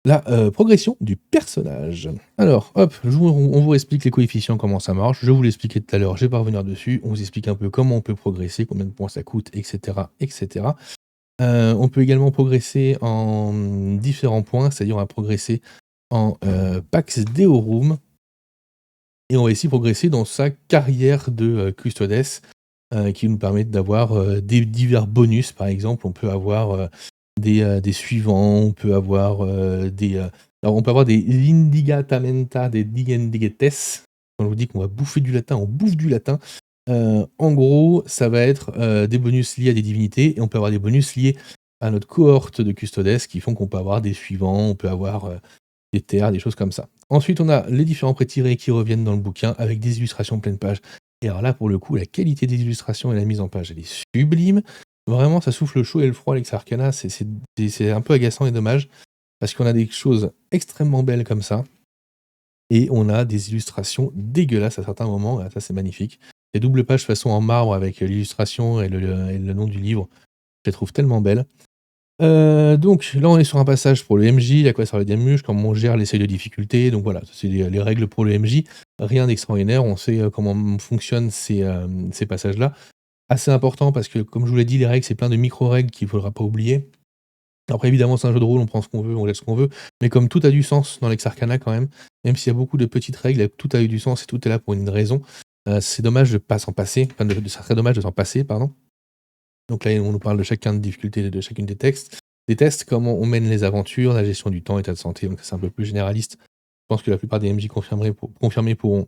La, progression du personnage. Alors, hop, on vous explique les coefficients, comment ça marche. Je vous l'ai expliqué tout à l'heure, je vais pas revenir dessus. On vous explique un peu comment on peut progresser, combien de points ça coûte, et cetera, et cetera. On peut également progresser en différents points, c'est-à-dire on va progresser en, Pax Deorum et on va aussi progresser dans sa carrière de, Custodes, qui nous permettent d'avoir, des divers bonus. Par exemple, on peut avoir, des suivants, on peut avoir, alors on peut avoir des Lindigatamenta, des Digendigetes. Quand je vous dis qu'on va bouffer du latin, on bouffe du latin. En gros, ça va être, des bonus liés à des divinités et on peut avoir des bonus liés à notre cohorte de Custodes qui font qu'on peut avoir des suivants, on peut avoir, des terres, des choses comme ça. Ensuite, on a les différents pré-tirés qui reviennent dans le bouquin avec des illustrations pleine page. Et alors là, pour le coup, la qualité des illustrations et la mise en page, elle est sublime. Vraiment, ça souffle le chaud et le froid, Lex Arcana, c'est un peu agaçant et dommage, parce qu'on a des choses extrêmement belles comme ça, et on a des illustrations dégueulasses à certains moments, et ça c'est magnifique. Les doubles pages façon en marbre avec l'illustration et le nom du livre, je les trouve tellement belles. Donc là, on est sur un passage pour le MJ, à quoi sert le Diamuche, comment on gère les seuils de difficulté, donc voilà, c'est les règles pour le MJ. Rien d'extraordinaire, on sait, comment fonctionnent ces passages-là. Assez important parce que, comme je vous l'ai dit, les règles, c'est plein de micro-règles qu'il ne faudra pas oublier. Après évidemment, c'est un jeu de rôle, on prend ce qu'on veut, on laisse ce qu'on veut, mais comme tout a du sens dans Lex Arcana quand même s'il y a beaucoup de petites règles, tout a eu du sens et tout est là pour une raison. C'est dommage de pas s'en passer, enfin ça serait dommage de s'en passer, pardon. Donc là, on nous parle de chacun de difficultés de chacune des tests, comment on mène les aventures, la gestion du temps, état de santé, donc c'est un peu plus généraliste. Je pense que la plupart des MJ confirmés pourront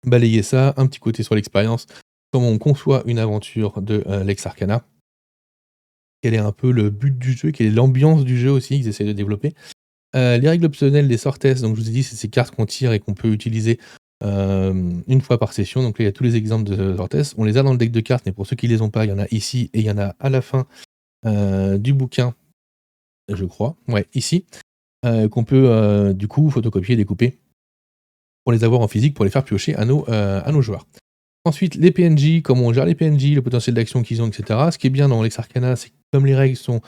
balayer ça. Un petit côté sur l'expérience, comment on conçoit une aventure de, Lex Arcana. Quel est un peu le but du jeu, quelle est l'ambiance du jeu aussi qu'ils essaient de développer. Les règles optionnelles des sortes, donc je vous ai dit, c'est ces cartes qu'on tire et qu'on peut utiliser, une fois par session. Donc là, il y a tous les exemples de sortes. On les a dans le deck de cartes, mais pour ceux qui les ont pas, il y en a ici et il y en a à la fin, du bouquin, je crois. Ouais, ici, qu'on peut, du coup photocopier, découper pour les avoir en physique, pour les faire piocher à nos joueurs. Ensuite, les PNJ, comment on gère les PNJ, le potentiel d'action qu'ils ont, etc. Ce qui est bien dans Lex Arcana, c'est que comme les règles sont,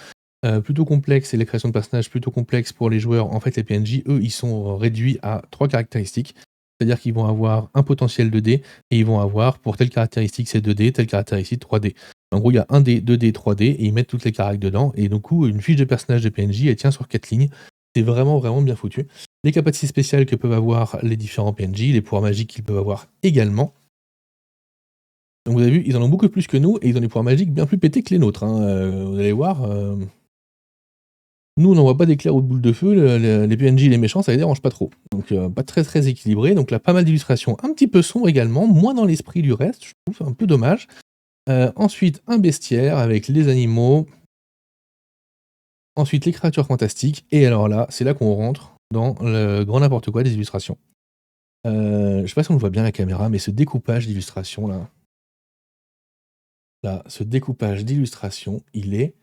plutôt complexes et les créations de personnages plutôt complexes pour les joueurs, en fait, les PNJ, eux, ils sont réduits à 3 caractéristiques. C'est-à-dire qu'ils vont avoir un potentiel 2D et ils vont avoir, pour telle caractéristique, c'est 2D, telle caractéristique, 3D. En gros, il y a 1D, 2D, 3D et ils mettent toutes les caractéristiques dedans. Et du coup, une fiche de personnage de PNJ, elle tient sur 4 lignes. C'est vraiment, vraiment bien foutu. Les capacités spéciales que peuvent avoir les différents PNJ, les pouvoirs magiques qu'ils peuvent avoir également. Donc vous avez vu, ils en ont beaucoup plus que nous et ils ont des pouvoirs magiques bien plus pétés que les nôtres, hein. Vous allez voir, nous on n'envoie pas d'éclairs ou de boules de feu, les PNJ, les méchants, ça les dérange pas trop. Donc pas très, très équilibré. Donc là, pas mal d'illustrations un petit peu sombres également, moins dans l'esprit du reste, je trouve, un peu dommage. Ensuite, un bestiaire avec les animaux. Ensuite, les créatures fantastiques. Et alors là, c'est là qu'on rentre dans le grand n'importe quoi des illustrations. Je sais pas si on le voit bien à la caméra, mais ce découpage d'illustrations là, ce découpage d'illustrations, il est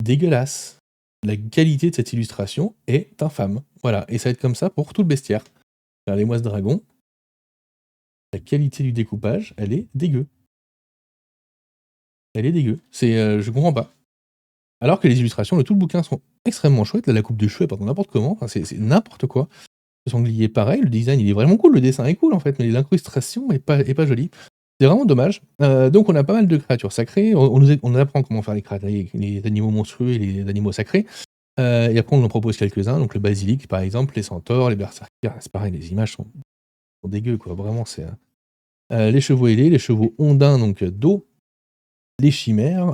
dégueulasse. La qualité de cette illustration est infâme. Voilà, et ça va être comme ça pour tout le bestiaire. Regardez-moi ce dragon. La qualité du découpage, elle est dégueu. Elle est dégueu. Je comprends pas. Alors que les illustrations de tout le bouquin sont extrêmement chouettes. Là, la coupe de cheveux est pas n'importe comment. Enfin, c'est n'importe quoi. Le sanglier, pareil. Le design, il est vraiment cool. Le dessin est cool, en fait. Mais l'incrustation est pas jolie. C'est vraiment dommage. Donc, on a pas mal de créatures sacrées. On apprend comment faire les animaux monstrueux et les animaux sacrés. Et après, on en propose quelques-uns. Donc, le basilic, par exemple, les centaures, les berserkers. C'est pareil, les images sont dégueu, quoi. Vraiment, c'est. Les chevaux ailés, les chevaux ondins, donc d'eau, les chimères,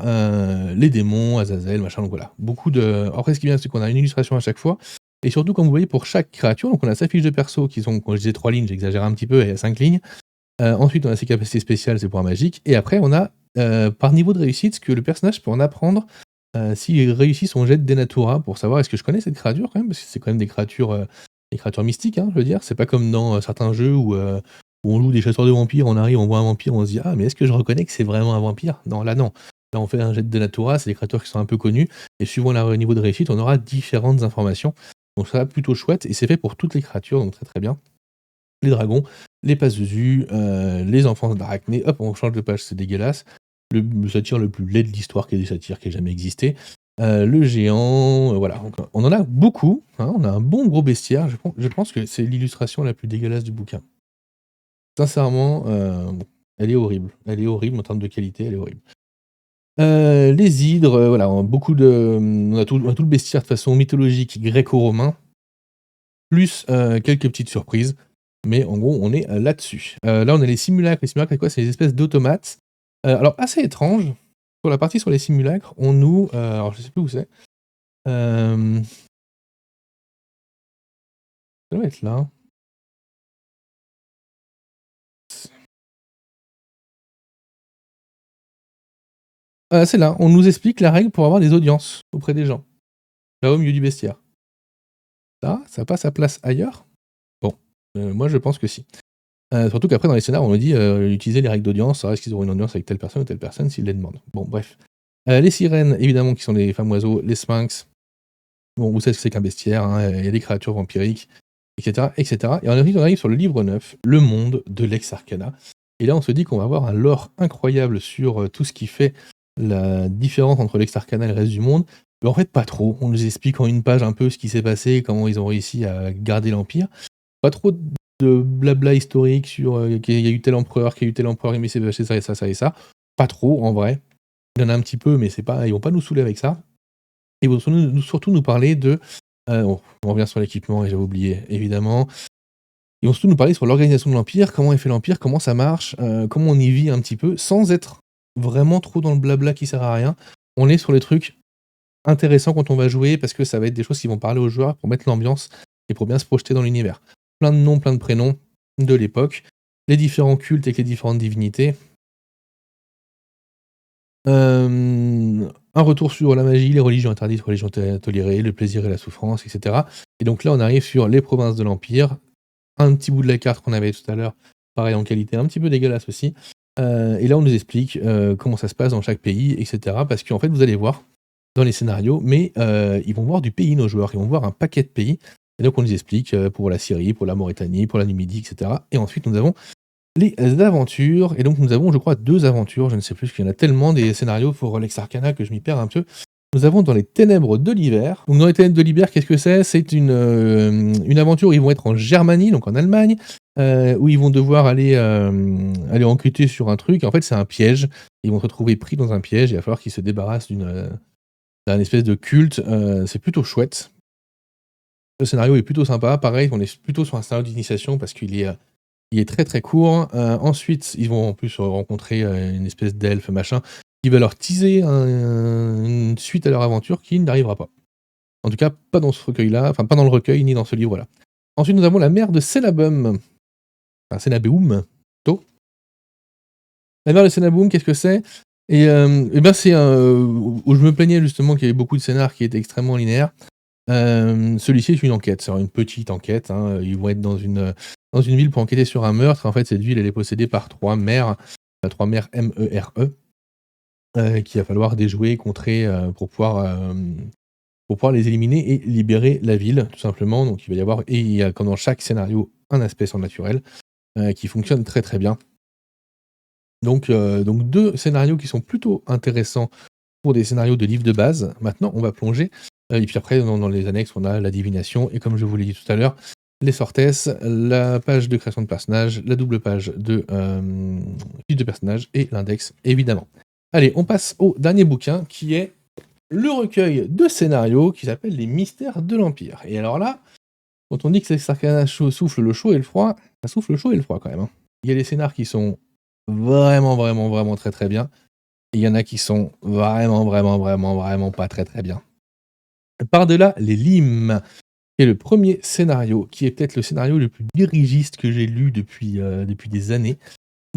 les démons, Azazel, machin, donc voilà. Beaucoup de. Après, ce qui est bien, c'est qu'on a une illustration à chaque fois. Et surtout, comme vous voyez, pour chaque créature, donc on a sa fiche de perso qui sont, quand je disais 3 lignes, j'exagère un petit peu, et 5 lignes. Ensuite, on a ses capacités spéciales, ses pouvoirs magiques. Et après, on a, par niveau de réussite, ce que le personnage peut en apprendre s'il réussit son jet de Denatura, pour savoir est-ce que je connais cette créature quand même, parce que c'est quand même des créatures mystiques, hein, je veux dire. C'est pas comme dans certains jeux où on joue des chasseurs de vampires, on arrive, on voit un vampire, on se dit ah mais est-ce que je reconnais que c'est vraiment un vampire? Non, là non. Là on fait un jet de Denatura, c'est des créatures qui sont un peu connues, et suivant le niveau de réussite, on aura différentes informations. Donc ça va plutôt chouette, et c'est fait pour toutes les créatures, donc très très bien. Les dragons, les Pazuzu, les enfants d'Arachné, hop, on change de page, c'est dégueulasse. Le satyre le plus laid de l'histoire qui est des satyres qui ait jamais existé. Le géant, voilà. Donc, on en a beaucoup, hein, on a un bon gros bestiaire. Je pense que c'est l'illustration la plus dégueulasse du bouquin. Sincèrement, elle est horrible. Elle est horrible en termes de qualité, elle est horrible. Les hydres, voilà, on a tout le bestiaire de façon mythologique gréco-romain, plus quelques petites surprises. Mais en gros, on est là-dessus. Là, on a les simulacres. Les simulacres, c'est quoi? C'est des espèces d'automates. Alors, assez étrange. Sur la partie sur les simulacres, on nous. Alors, je sais plus où c'est. Ça doit être là. C'est là. On nous explique la règle pour avoir des audiences auprès des gens. Là, au milieu du bestiaire. Ça passe à place ailleurs? Bon, moi, je pense que si. Surtout qu'après, dans les scénars, on nous dit utiliser les règles d'audience, savoir est-ce qu'ils auront une audience avec telle personne ou telle personne s'ils les demandent. Bon, bref. Les sirènes, évidemment, qui sont les femmes oiseaux, les sphinx. Bon, vous savez ce que c'est qu'un bestiaire, hein, il y a des créatures vampiriques, etc., etc. Et ensuite, on arrive sur le livre 9, le monde de Lex Arcana. Et là, on se dit qu'on va avoir un lore incroyable sur tout ce qui fait la différence entre Lex Arcana et le reste du monde. Mais en fait, pas trop. On nous explique en une page un peu ce qui s'est passé, comment ils ont réussi à garder l'Empire. Pas trop de blabla historique sur qu'il y a eu tel empereur, mais c'est passé ça et ça, ça et ça. Pas trop, en vrai. Il y en a un petit peu, mais c'est pas, ils vont pas nous saouler avec ça. Ils vont surtout nous parler de. On revient sur l'équipement, et j'avais oublié, évidemment. Ils vont surtout nous parler sur l'organisation de l'Empire, comment est fait l'Empire, comment ça marche, comment on y vit un petit peu, sans être vraiment trop dans le blabla qui sert à rien. On est sur les trucs intéressants quand on va jouer, parce que ça va être des choses qui vont parler aux joueurs pour mettre l'ambiance et pour bien se projeter dans l'univers. Plein de noms, plein de prénoms de l'époque, les différents cultes avec les différentes divinités. Un retour sur la magie, les religions interdites, religions tolérées, le plaisir et la souffrance, etc. Et donc là, on arrive sur les provinces de l'Empire, un petit bout de la carte qu'on avait tout à l'heure, pareil en qualité, un petit peu dégueulasse aussi. Et là, on nous explique comment ça se passe dans chaque pays, etc. Parce qu'en fait, vous allez voir dans les scénarios, mais ils vont voir du pays, nos joueurs, ils vont voir un paquet de pays. Et donc, on nous explique pour la Syrie, pour la Mauritanie, pour la Numidie, etc. Et ensuite, nous avons les aventures, et donc nous avons, je crois, 2 aventures, je ne sais plus, parce qu'il y en a tellement des scénarios pour Lex Arcana que je m'y perds un peu. Nous avons dans les ténèbres de l'hiver. Donc dans les ténèbres de l'hiver, qu'est-ce que c'est? C'est une aventure où ils vont être en Germanie, donc en Allemagne, où ils vont devoir aller enquêter sur un truc. En fait, c'est un piège. Ils vont se retrouver pris dans un piège, et il va falloir qu'ils se débarrassent d'un espèce de culte. C'est plutôt chouette. Le scénario est plutôt sympa. Pareil, on est plutôt sur un scénario d'initiation parce qu'il est très très court. Ensuite, ils vont en plus rencontrer une espèce d'elfe machin qui va leur teaser une suite à leur aventure qui n'arrivera pas. En tout cas, pas dans ce recueil-là, enfin pas dans le recueil ni dans ce livre-là. Ensuite, nous avons la mère de Célabum, enfin Célabeum, plutôt. La mer de Senaboom, qu'est-ce que c'est? Et ben, c'est un, où je me plaignais justement qu'il y avait beaucoup de scénars qui étaient extrêmement linéaires. Celui-ci est une enquête, c'est une petite enquête, hein, ils vont être dans une ville pour enquêter sur un meurtre. En fait, cette ville, elle est possédée par 3 mères, 3 mères MERE, qu'il va falloir déjouer, contrer, pour pouvoir les éliminer et libérer la ville, tout simplement. Donc il va y avoir et il y a comme dans chaque scénario, un aspect surnaturel, qui fonctionne très, très bien. Donc 2 scénarios qui sont plutôt intéressants pour des scénarios de livres de base. Maintenant, on va plonger, et puis après dans les annexes, on a la divination et comme je vous l'ai dit tout à l'heure, les sortes, la page de création de personnages, la double page de, fiche de personnage et l'index évidemment. Allez, on passe au dernier bouquin qui est le recueil de scénarios qui s'appelle Les Mystères de l'Empire. Et alors là, quand on dit que Lex Arcana souffle le chaud et le froid, ça souffle le chaud et le froid quand même, hein. Il y a des scénars qui sont vraiment, vraiment, vraiment très, très bien. Et il y en a qui sont vraiment, vraiment, vraiment, vraiment pas très, très bien. Par-delà les limes, qui est le premier scénario, qui est peut-être le scénario le plus dirigiste que j'ai lu depuis des années.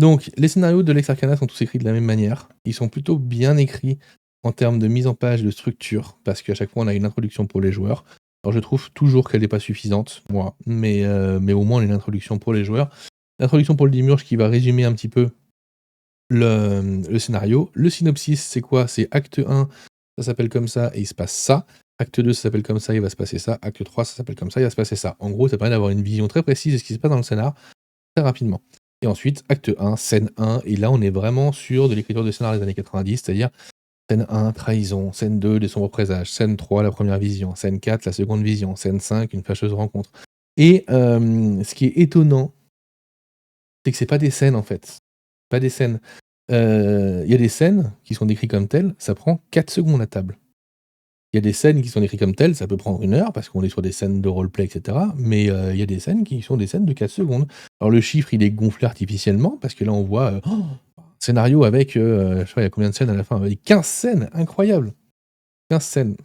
Donc, les scénarios de Lex Arcana sont tous écrits de la même manière. Ils sont plutôt bien écrits en termes de mise en page, de structure, parce qu'à chaque fois, on a une introduction pour les joueurs. Alors, je trouve toujours qu'elle n'est pas suffisante, moi, mais au moins, on a une introduction pour les joueurs. L'introduction pour le Dimurge qui va résumer un petit peu le scénario. Le synopsis, c'est quoi? C'est acte 1, ça s'appelle comme ça et il se passe ça. Acte 2, ça s'appelle comme ça, il va se passer ça. Acte 3, ça s'appelle comme ça, il va se passer ça. En gros, ça permet d'avoir une vision très précise de ce qui se passe dans le scénar, très rapidement. Et ensuite, acte 1, scène 1, et là, on est vraiment sur de l'écriture de scénar des années 90, c'est-à-dire scène 1, trahison, scène 2, des sombres présages, scène 3, la première vision, scène 4, la seconde vision, scène 5, une fâcheuse rencontre. Et ce qui est étonnant, c'est que c'est pas des scènes, en fait. Pas des scènes. Il y a des scènes qui sont décrites comme telles, ça prend 4 secondes à table. Il y a des scènes qui sont décrites comme telles, ça peut prendre 1 heure parce qu'on est sur des scènes de roleplay, et cetera. Mais il y a des scènes qui sont des scènes de 4 secondes. Alors le chiffre, il est gonflé artificiellement parce que là, on voit scénario avec, je sais pas, il y a combien de scènes à la fin? 15 scènes, incroyable! 15 scènes.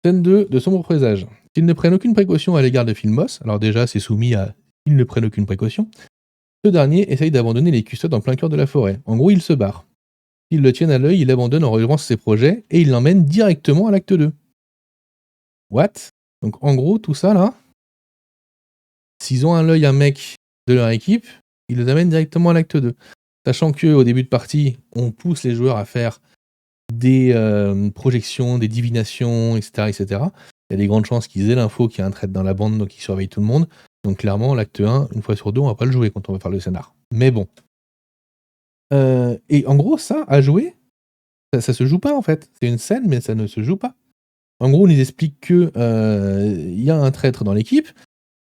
Scène 2 de Sombre Présage. S'ils ne prennent aucune précaution à l'égard de Filmos, alors déjà, c'est soumis à ils ne prennent aucune précaution, ce dernier essaye d'abandonner les custodes en plein cœur de la forêt. En gros, il se barre. S'ils le tiennent à l'œil, il abandonne en relevant ses projets et il l'emmène directement à l'acte 2. What? Donc en gros, tout ça là, s'ils ont à l'œil un mec de leur équipe, ils les amènent directement à l'acte 2. Sachant qu'au début de partie, on pousse les joueurs à faire des projections, des divinations, etc., etc. Il y a des grandes chances qu'ils aient l'info qu'il y a un traître dans la bande, donc ils surveillent tout le monde. Donc clairement, l'acte 1, une fois sur deux, on va pas le jouer quand on va faire le scénar. Mais bon. Et en gros, ça, à jouer, ça se joue pas en fait. C'est une scène, mais ça ne se joue pas. En gros, on nous explique que il y a un traître dans l'équipe.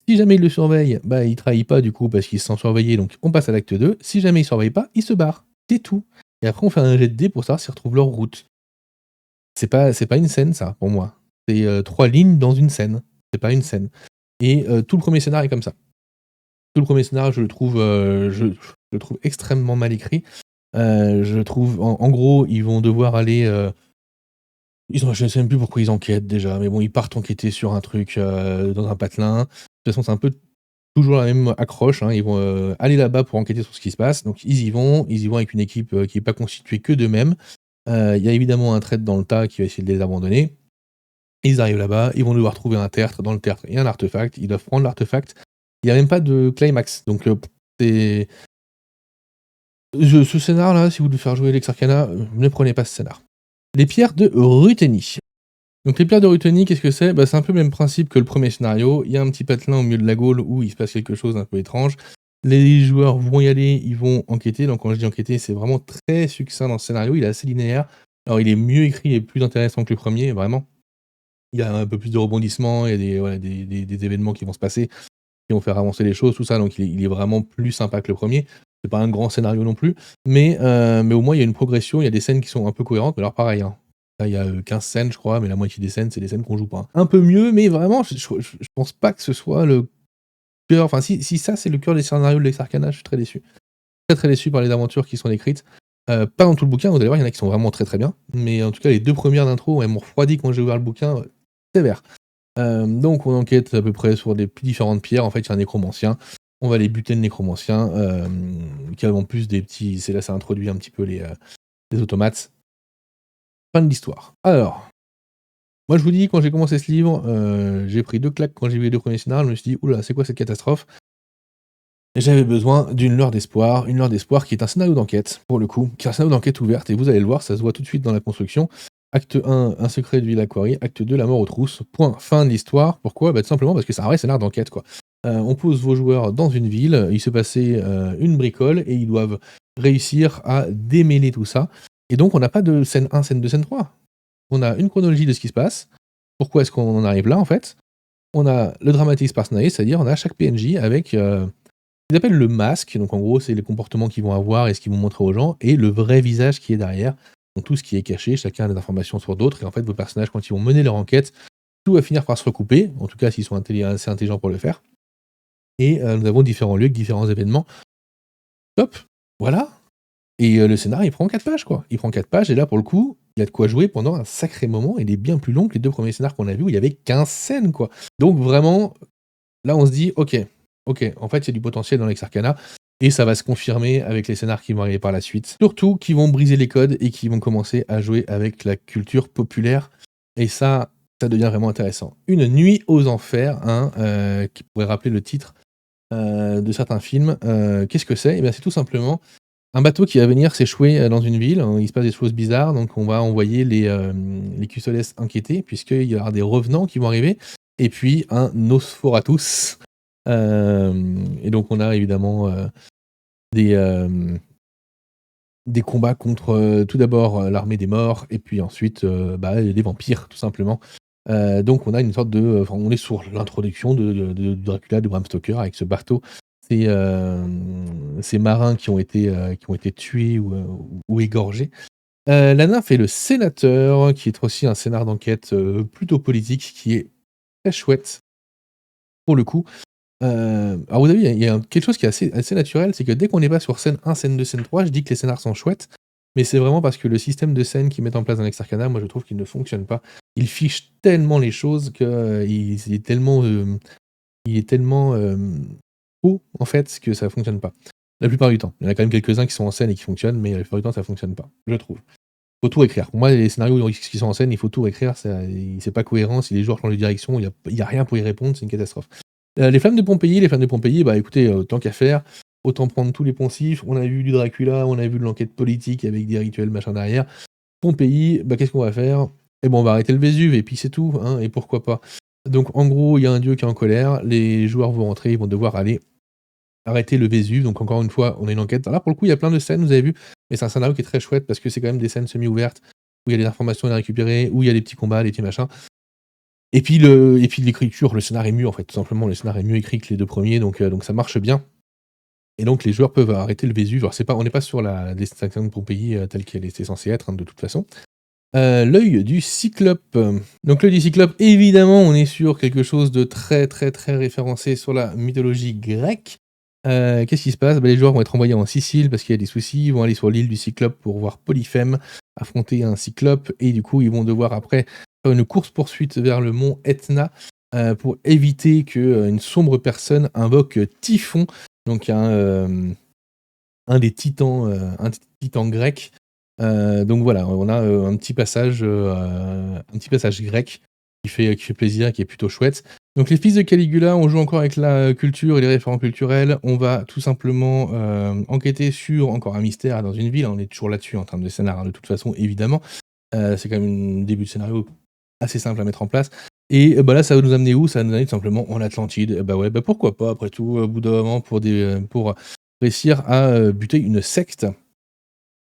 Si jamais il le surveille, bah il trahit pas du coup parce qu'il se sent surveillé, donc on passe à l'acte 2. Si jamais il surveille pas, il se barre. C'est tout. Et après, on fait un jet de dés pour savoir s'ils retrouvent leur route. C'est pas une scène, ça, pour moi. C'est 3 lignes dans une scène. C'est pas une scène. Et tout le premier scénar est comme ça. Tout le premier scénar, je le trouve extrêmement mal écrit. Je trouve, en gros, ils vont devoir aller. Je ne sais même plus pourquoi ils enquêtent déjà, mais bon, ils partent enquêter sur un truc dans un patelin. De toute façon, c'est un peu toujours la même accroche, hein. Ils vont aller là-bas pour enquêter sur ce qui se passe. Donc, ils y vont avec une équipe qui n'est pas constituée que d'eux-mêmes. Il y a évidemment un traître dans le tas qui va essayer de les abandonner. Ils arrivent là-bas, ils vont devoir trouver un tertre. Dans le tertre, il y a un artefact. Ils doivent prendre l'artefact. Il n'y a même pas de climax. Donc, c'est. Ce scénar-là, si vous devez faire jouer Lex Arcana, ne prenez pas ce scénar. Les pierres de Ruthénie. Donc les pierres de Ruthénie, qu'est-ce que c'est? C'est un peu le même principe que le premier scénario. Il y a un petit patelin au milieu de la Gaule où il se passe quelque chose d'un peu étrange. Les joueurs vont y aller, ils vont enquêter. Donc quand je dis enquêter, c'est vraiment très succinct dans le scénario. Il est assez linéaire. Alors il est mieux écrit et plus intéressant que le premier, vraiment. Il y a un peu plus de rebondissements, il y a des événements qui vont se passer, qui vont faire avancer les choses, tout ça. Donc il est vraiment plus sympa que le premier. C'est pas un grand scénario non plus, mais au moins il y a une progression, il y a des scènes qui sont un peu cohérentes, mais alors pareil, hein, là il y a 15 scènes je crois, mais la moitié des scènes, c'est des scènes qu'on joue pas. Un peu mieux, mais vraiment je pense pas que ce soit le cœur, enfin si ça c'est le cœur des scénarios de Lex Arcana, je suis très déçu. Très, très déçu par les aventures qui sont décrites. Pas dans tout le bouquin, vous allez voir, il y en a qui sont vraiment très, très bien, mais en tout cas les 2 premières d'intro, elles m'ont refroidi quand j'ai ouvert le bouquin, sévère. Donc on enquête à peu près sur des différentes pierres, en fait il y a un nécromancien On va aller buter le nécromancien, qui a en plus des petits c'est là ça introduit un petit peu les automates. Fin de l'histoire. Alors, moi je vous dis quand j'ai commencé ce livre, j'ai pris 2 claques quand j'ai vu les 2 premiers scénarios, je me suis dit: «Ouh là, c'est quoi cette catastrophe?» Et j'avais besoin d'une lueur d'espoir, une lueur d'espoir qui est un scénario d'enquête, pour le coup, qui est un scénario d'enquête ouverte et vous allez le voir, ça se voit tout de suite dans la construction. Acte 1, un secret de Villa Quarry. Acte 2, la mort aux trousses. Point. Fin de l'histoire. Pourquoi? Bah, tout simplement parce que c'est un vrai scénar d'enquête, quoi. On pose vos joueurs dans une ville, il se passait, une bricole et ils doivent réussir à démêler tout ça et donc on n'a pas de scène 1, scène 2, scène 3. On a une chronologie de ce qui se passe. Pourquoi est-ce qu'on en arrive là, en fait? On a le dramatisme personnalisé, c'est-à-dire on a chaque PNJ avec, ils appellent le masque, donc en gros, c'est les comportements qu'ils vont avoir et ce qu'ils vont montrer aux gens, et le vrai visage qui est derrière. Donc tout ce qui est caché, chacun a des informations sur d'autres, et en fait, vos personnages, quand ils vont mener leur enquête, tout va finir par se recouper, en tout cas s'ils sont assez intelligents pour le faire. Et nous avons différents lieux avec différents événements. Top, voilà. Et le scénar, il prend 4 pages, quoi. Il prend 4 pages, et là, pour le coup, il y a de quoi jouer pendant un sacré moment, et il est bien plus long que les 2 premiers scénars qu'on a vus, où il y avait 15 scènes, quoi. Donc vraiment, là, on se dit: «OK, OK, en fait, il y a du potentiel dans Lex Arcana» et ça va se confirmer avec les scénars qui vont arriver par la suite. Surtout qui vont briser les codes et qui vont commencer à jouer avec la culture populaire et ça devient vraiment intéressant. Une nuit aux enfers, hein, qui pourrait rappeler le titre, de certains films. Qu'est-ce que c'est? Eh bien, c'est tout simplement un bateau qui va venir s'échouer, dans une ville, hein. Il se passe des choses bizarres, donc on va envoyer les custodes enquêter puisqu'il y aura des revenants qui vont arriver et puis un Nosforatus. Et donc on a évidemment, des, des combats contre, tout d'abord, l'armée des morts et puis ensuite, bah, des vampires tout simplement. Donc on a une sorte de, enfin on est sur l'introduction de Dracula de Bram Stoker avec ce bateau. Ces marins qui ont été tués ou égorgés. La nymphe et le sénateur, qui est aussi un scénar d'enquête, plutôt politique, qui est très chouette pour le coup. Alors vous avez vu, il y a quelque chose qui est assez naturel, c'est que dès qu'on n'est pas sur scène 1, scène 2, scène 3, je dis que les scénars sont chouettes, mais c'est vraiment parce que le système de scènes qu'ils mettent en place dans Lex Arcana, moi je trouve qu'il ne fonctionne pas. Ils fichent tellement les choses que, il est tellement, haut en fait que ça fonctionne pas. La plupart du temps. Il y en a quand même quelques-uns qui sont en scène et qui fonctionnent, mais la plupart du temps ça fonctionne pas, je trouve. Faut tout écrire. Pour moi, les scénarios qui sont en scène, il faut tout écrire, c'est pas cohérent, si les joueurs changent de direction, il y a rien pour y répondre, c'est une catastrophe. Les flammes de Pompéi, bah écoutez, tant qu'à faire, autant prendre tous les poncifs. On a vu du Dracula, on a vu de l'enquête politique avec des rituels machin derrière. Pompéi, bah qu'est-ce qu'on va faire? Eh ben on va arrêter le Vésuve et puis c'est tout, hein, et pourquoi pas. Donc en gros, il y a un dieu qui est en colère, les joueurs vont rentrer, ils vont devoir aller arrêter le Vésuve. Donc encore une fois, on a une enquête. Là pour le coup, il y a plein de scènes, vous avez vu, mais c'est un scénario qui est très chouette parce que c'est quand même des scènes semi-ouvertes où il y a des informations à récupérer, où il y a des petits combats, des petits machins. Et puis l'écriture, le scénar est mieux en fait, tout simplement. Le scénar est mieux écrit que les 2 premiers, donc ça marche bien. Et donc les joueurs peuvent arrêter le Vésuve. Alors on n'est pas sur la destination de Pompéi, telle qu'elle était censée être, hein, de toute façon. L'œil du Cyclope. Donc l'œil du Cyclope, évidemment, on est sur quelque chose de très, très, très référencé sur la mythologie grecque. Qu'est-ce qui se passe? Bah, les joueurs vont être envoyés en Sicile parce qu'il y a des soucis. Ils vont aller sur l'île du Cyclope pour voir Polyphème affronter un Cyclope et du coup, ils vont devoir après faire une course-poursuite vers le mont Etna, pour éviter que, une sombre personne invoque Typhon, donc un des titans grecs. Donc voilà, on a, un petit passage grec qui fait plaisir, qui est plutôt chouette. Donc les fils de Caligula, on joue encore avec la culture et les référents culturels. On va tout simplement, enquêter sur encore un mystère dans une ville. On est toujours là-dessus en termes de scénar, hein, de toute façon, évidemment. C'est quand même un début de scénario assez simple à mettre en place. Et bah là, ça va nous amener où? Ça va nous amener tout simplement en Atlantide. Bah ouais, bah pourquoi pas après tout, au bout d'un moment pour réussir à, buter une secte.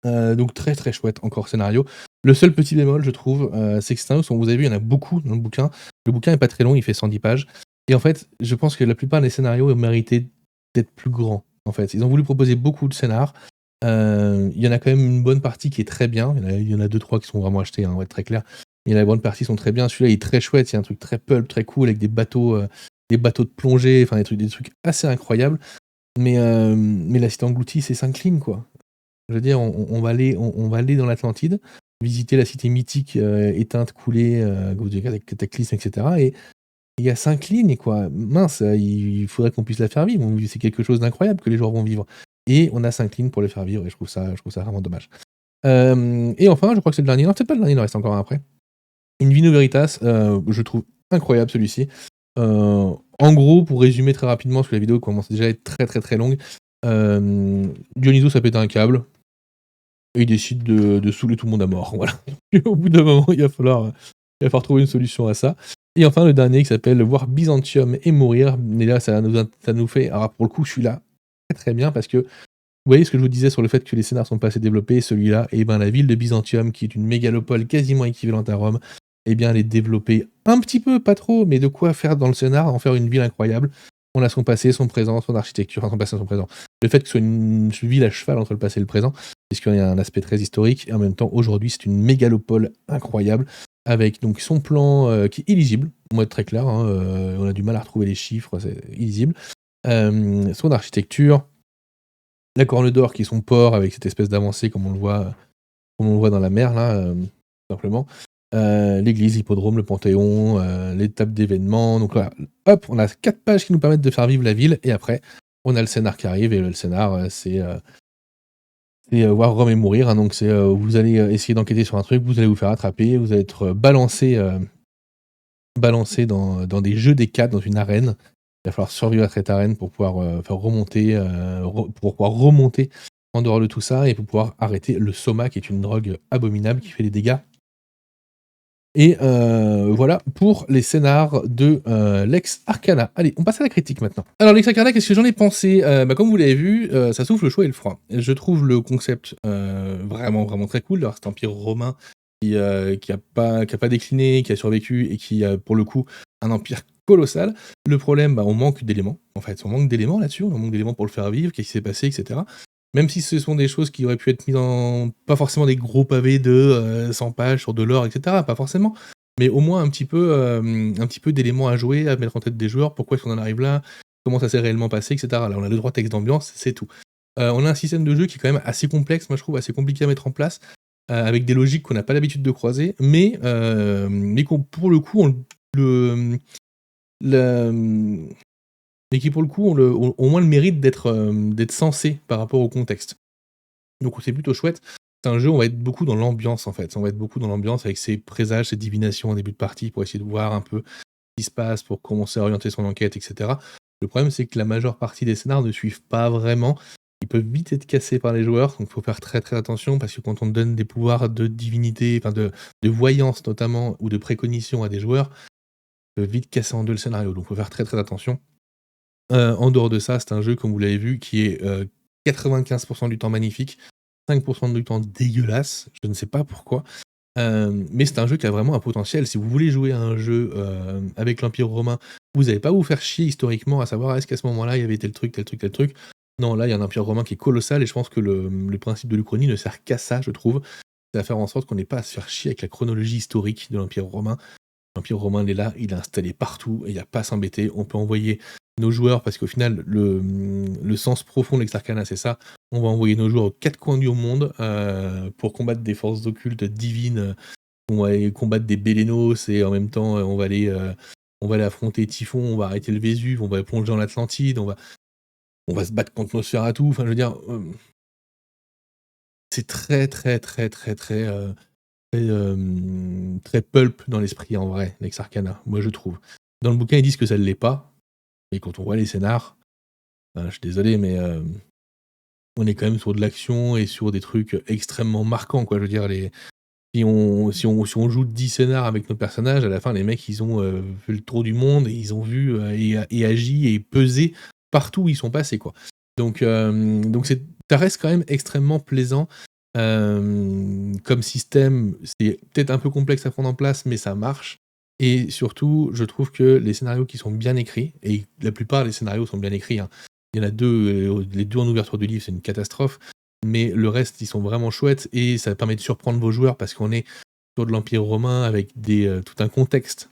Donc très, très chouette encore scénario. Le seul petit bémol, je trouve, c'est que scénario, vous avez vu, il y en a beaucoup dans le bouquin. Le bouquin est pas très long, il fait 110 pages et en fait, je pense que la plupart des scénarios méritaient d'être plus grands, en fait. Ils ont voulu proposer beaucoup de scénars. Il y en a quand même une bonne partie qui est très bien. Il y en a 2-3 qui sont vraiment achetés, hein, on va être très clair. Il y en a la bonne partie sont très bien. Celui-là, il est très chouette, il y a un truc très pulp, très cool avec des bateaux de plongée, enfin des trucs assez incroyables. Mais la cité engloutie, c'est 5 lignes, quoi. Je veux dire, on va aller dans l'Atlantide, visiter la cité mythique, éteinte, coulée, à cause des cataclysmes et cetera il y a 5 lignes, quoi. Mince, il faudrait qu'on puisse la faire vivre. C'est quelque chose d'incroyable que les joueurs vont vivre. Et on a 5 lignes pour les faire vivre et je trouve ça vraiment dommage. Et enfin, je crois que c'est le dernier. Non, peut-être pas le dernier, il en reste encore un après. In Vino Veritas, je trouve incroyable celui-ci. En gros, pour résumer très rapidement, parce que la vidéo commence déjà à être très très très longue, Dionysos a pété un câble et il décide de saouler tout le monde à mort. Voilà. Et au bout d'un moment, il va falloir trouver une solution à ça. Et enfin, le dernier qui s'appelle Voir Byzantium et mourir. Et là, ça nous fait. Alors, pour le coup, celui-là, très très bien parce que vous voyez ce que je vous disais sur le fait que les scénars sont pas assez développés. Celui-là, et ben la ville de Byzantium, qui est une mégalopole quasiment équivalente à Rome, eh bien, elle est développée un petit peu, pas trop, mais de quoi faire dans le scénar, en faire une ville incroyable. On a son passé, son présent, son architecture, enfin son passé, son présent. Le fait que ce soit une ville à cheval entre le passé et le présent, puisqu'il y a un aspect très historique, et en même temps, aujourd'hui, c'est une mégalopole incroyable, avec donc son plan qui est illisible, on va être très clair, hein, on a du mal à retrouver les chiffres, c'est illisible. Son architecture, la Corne d'Or qui est son port, avec cette espèce d'avancée comme on le voit dans la mer, là, tout simplement. L'église, l'hippodrome, le Panthéon, les tables d'événements. Donc voilà, hop, on a 4 pages qui nous permettent de faire vivre la ville, et après, on a le scénar qui arrive, et le scénar, c'est voir Rome et mourir, hein. Donc c'est, vous allez essayer d'enquêter sur un truc, vous allez vous faire attraper, vous allez être balancé dans des jeux des cartes, dans une arène. Il va falloir survivre à cette arène pour pouvoir faire remonter, pour pouvoir remonter en dehors de tout ça, et pour pouvoir arrêter le soma, qui est une drogue abominable qui fait des dégâts. Et voilà pour les scénars de Lex Arcana. Allez, on passe à la critique maintenant. Alors Lex Arcana, qu'est-ce que j'en ai pensé? Comme vous l'avez vu, ça souffle le chaud et le froid. Je trouve le concept vraiment, vraiment très cool, d'avoir cet empire romain qui a pas décliné, qui a survécu, et qui a pour le coup un empire colossal. Le problème, on manque d'éléments. En fait, on manque d'éléments là-dessus, on manque d'éléments pour le faire vivre, qu'est-ce qui s'est passé, etc. Même si ce sont des choses qui auraient pu être mises en... Pas forcément des gros pavés de 100 pages sur de l'or, etc. Pas forcément. Mais au moins un petit peu d'éléments à jouer, à mettre en tête des joueurs. Pourquoi est-ce qu'on en arrive là? Comment ça s'est réellement passé, etc. Là, on a le droit texte d'ambiance, c'est tout. On a un système de jeu qui est quand même assez complexe, moi je trouve, assez compliqué à mettre en place, avec des logiques qu'on n'a pas l'habitude de croiser, mais pour le coup, mais qui pour le coup ont au moins le mérite d'être sensés par rapport au contexte. Donc c'est plutôt chouette. C'est un jeu où on va être beaucoup dans l'ambiance, en fait. On va être beaucoup dans l'ambiance avec ses présages, ses divinations en début de partie, pour essayer de voir un peu ce qui se passe, pour commencer à orienter son enquête, etc. Le problème, c'est que la majeure partie des scénars ne suivent pas vraiment. Ils peuvent vite être cassés par les joueurs, donc il faut faire très très attention, parce que quand on donne des pouvoirs de divinité, enfin de voyance notamment, ou de précognition à des joueurs, ça peut vite casser en deux le scénario, donc il faut faire très très attention. En dehors de ça, c'est un jeu, comme vous l'avez vu, qui est 95% du temps magnifique, 5% du temps dégueulasse, je ne sais pas pourquoi. Mais c'est un jeu qui a vraiment un potentiel. Si vous voulez jouer à un jeu avec l'Empire romain, vous n'allez pas vous faire chier historiquement à savoir est-ce qu'à ce moment-là, il y avait tel truc, tel truc, tel truc. Non, là, il y a un Empire romain qui est colossal, et je pense que le principe de l'Uchronie ne sert qu'à ça, je trouve. C'est à faire en sorte qu'on n'ait pas à se faire chier avec la chronologie historique de l'Empire romain. L'Empire romain, il est là, il est installé partout, et il n'y a pas à s'embêter. On peut envoyer nos joueurs, parce qu'au final, le sens profond de Lex Arcana, c'est ça. On va envoyer nos joueurs aux 4 coins du monde pour combattre des forces occultes divines. On va aller combattre des Bélénos, et en même temps, on va aller affronter Typhon, on va arrêter le Vésuve, on va plonger dans l'Atlantide, on va se battre contre Nosferatu. Enfin, je veux dire, c'est très, très, très, très, très... très pulp dans l'esprit, en vrai, Lex Arcana, moi je trouve. Dans le bouquin, ils disent que ça ne l'est pas, et quand on voit les scénars, je suis désolé, mais on est quand même sur de l'action et sur des trucs extrêmement marquants, quoi. Je veux dire, si on joue 10 scénars avec nos personnages, à la fin, les mecs, ils ont fait le tour du monde, et ils ont vu et agi et pesé partout où ils sont passés, quoi. Donc ça reste quand même extrêmement plaisant. Comme système, c'est peut-être un peu complexe à prendre en place, mais ça marche. Et surtout, je trouve que les scénarios qui sont bien écrits, et la plupart des scénarios sont bien écrits, hein. Il y en a 2, les 2 en ouverture du livre, c'est une catastrophe, mais le reste, ils sont vraiment chouettes, et ça permet de surprendre vos joueurs, parce qu'on est sur de l'Empire romain avec tout un contexte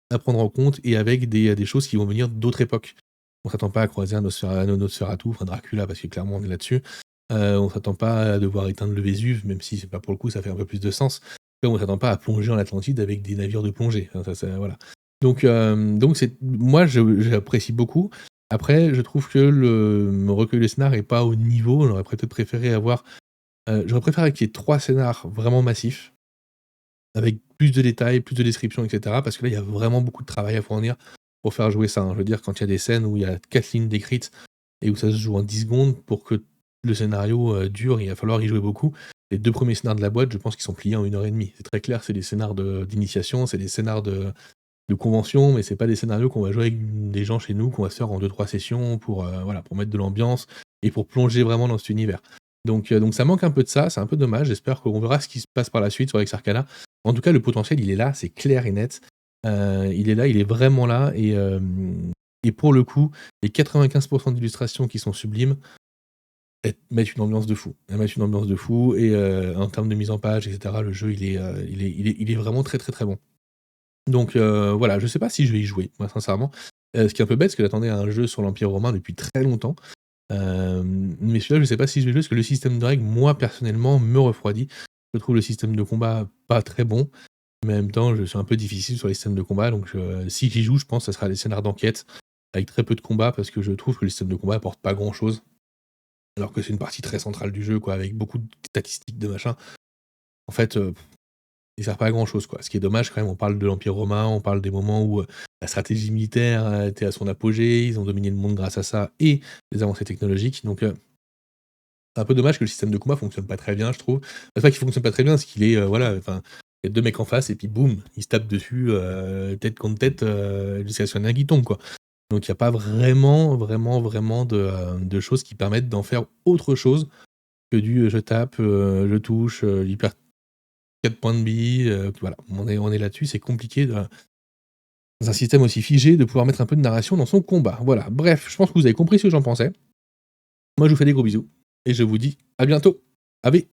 à prendre en compte, et avec des choses qui vont venir d'autres époques. On s'attend pas à croiser un Nosferatu, enfin Dracula, parce que clairement on est là-dessus. On s'attend pas à devoir éteindre le Vésuve, même si c'est pas pour le coup, ça fait un peu plus de sens. Comme on s'attend pas à plonger en Atlantide avec des navires de plongée. Enfin, voilà. Donc moi j'apprécie beaucoup. Après, je trouve que le recueil de scénar est pas au niveau. J'aurais peut-être préféré avoir, j'aurais préféré qu'il y ait 3 scénars vraiment massifs, avec plus de détails, plus de descriptions et cetera. Parce que là, il y a vraiment beaucoup de travail à fournir pour faire jouer ça, hein. Je veux dire, quand il y a des scènes où il y a 4 lignes décrites et où ça se joue en 10 secondes, pour que le scénario, dure, il va falloir y jouer beaucoup. Les 2 premiers scénars de la boîte, je pense qu'ils sont pliés en 1 heure et demie. C'est très clair, c'est des scénars d'initiation, c'est des scénars de convention, mais c'est pas des scénarios qu'on va jouer avec des gens chez nous, qu'on va se faire en 2-3 sessions pour, voilà, pour mettre de l'ambiance et pour plonger vraiment dans cet univers. Donc ça manque un peu de ça, c'est un peu dommage. J'espère qu'on verra ce qui se passe par la suite sur Ex Arcana. En tout cas, le potentiel, il est là, c'est clair et net. Il est là, il est vraiment là et pour le coup, les 95 d'illustrations qui sont sublimes, elles mettent une ambiance de fou. Elles mettent une ambiance de fou et en termes de mise en page et cetera, le jeu, il est vraiment très, très, très bon. Donc voilà, je sais pas si je vais y jouer, moi sincèrement. Ce qui est un peu bête, parce que j'attendais un jeu sur l'Empire romain depuis très longtemps. Mais celui-là, je sais pas si je vais jouer, parce que le système de règles, moi personnellement, me refroidit. Je trouve le système de combat pas très bon, mais en même temps, je suis un peu difficile sur les systèmes de combat, donc si j'y joue, je pense que ça sera des scénars d'enquête, avec très peu de combat, parce que je trouve que le système de combat apporte pas grand-chose, alors que c'est une partie très centrale du jeu, quoi, avec beaucoup de statistiques, de machin. En fait, il sert pas à grand chose, quoi. Ce qui est dommage quand même, on parle de l'Empire romain, on parle des moments où la stratégie militaire était à son apogée, ils ont dominé le monde grâce à ça et les avancées technologiques. Donc c'est un peu dommage que le système de combat fonctionne pas très bien, je trouve. C'est pas qu'il fonctionne pas très bien, c'est qu'il est, voilà, enfin, il y a 2 mecs en face et puis boum, ils se tapent dessus, tête contre tête, jusqu'à ce qu'il y en ait un qui tombe, quoi. Donc il y a pas vraiment, vraiment, vraiment de choses qui permettent d'en faire autre chose que du, je tape, je touche, hyper 4 points de vie, voilà, on est là-dessus, c'est compliqué dans un système aussi figé de pouvoir mettre un peu de narration dans son combat. Voilà, bref, je pense que vous avez compris ce que j'en pensais. Moi, je vous fais des gros bisous et je vous dis à bientôt. Ave.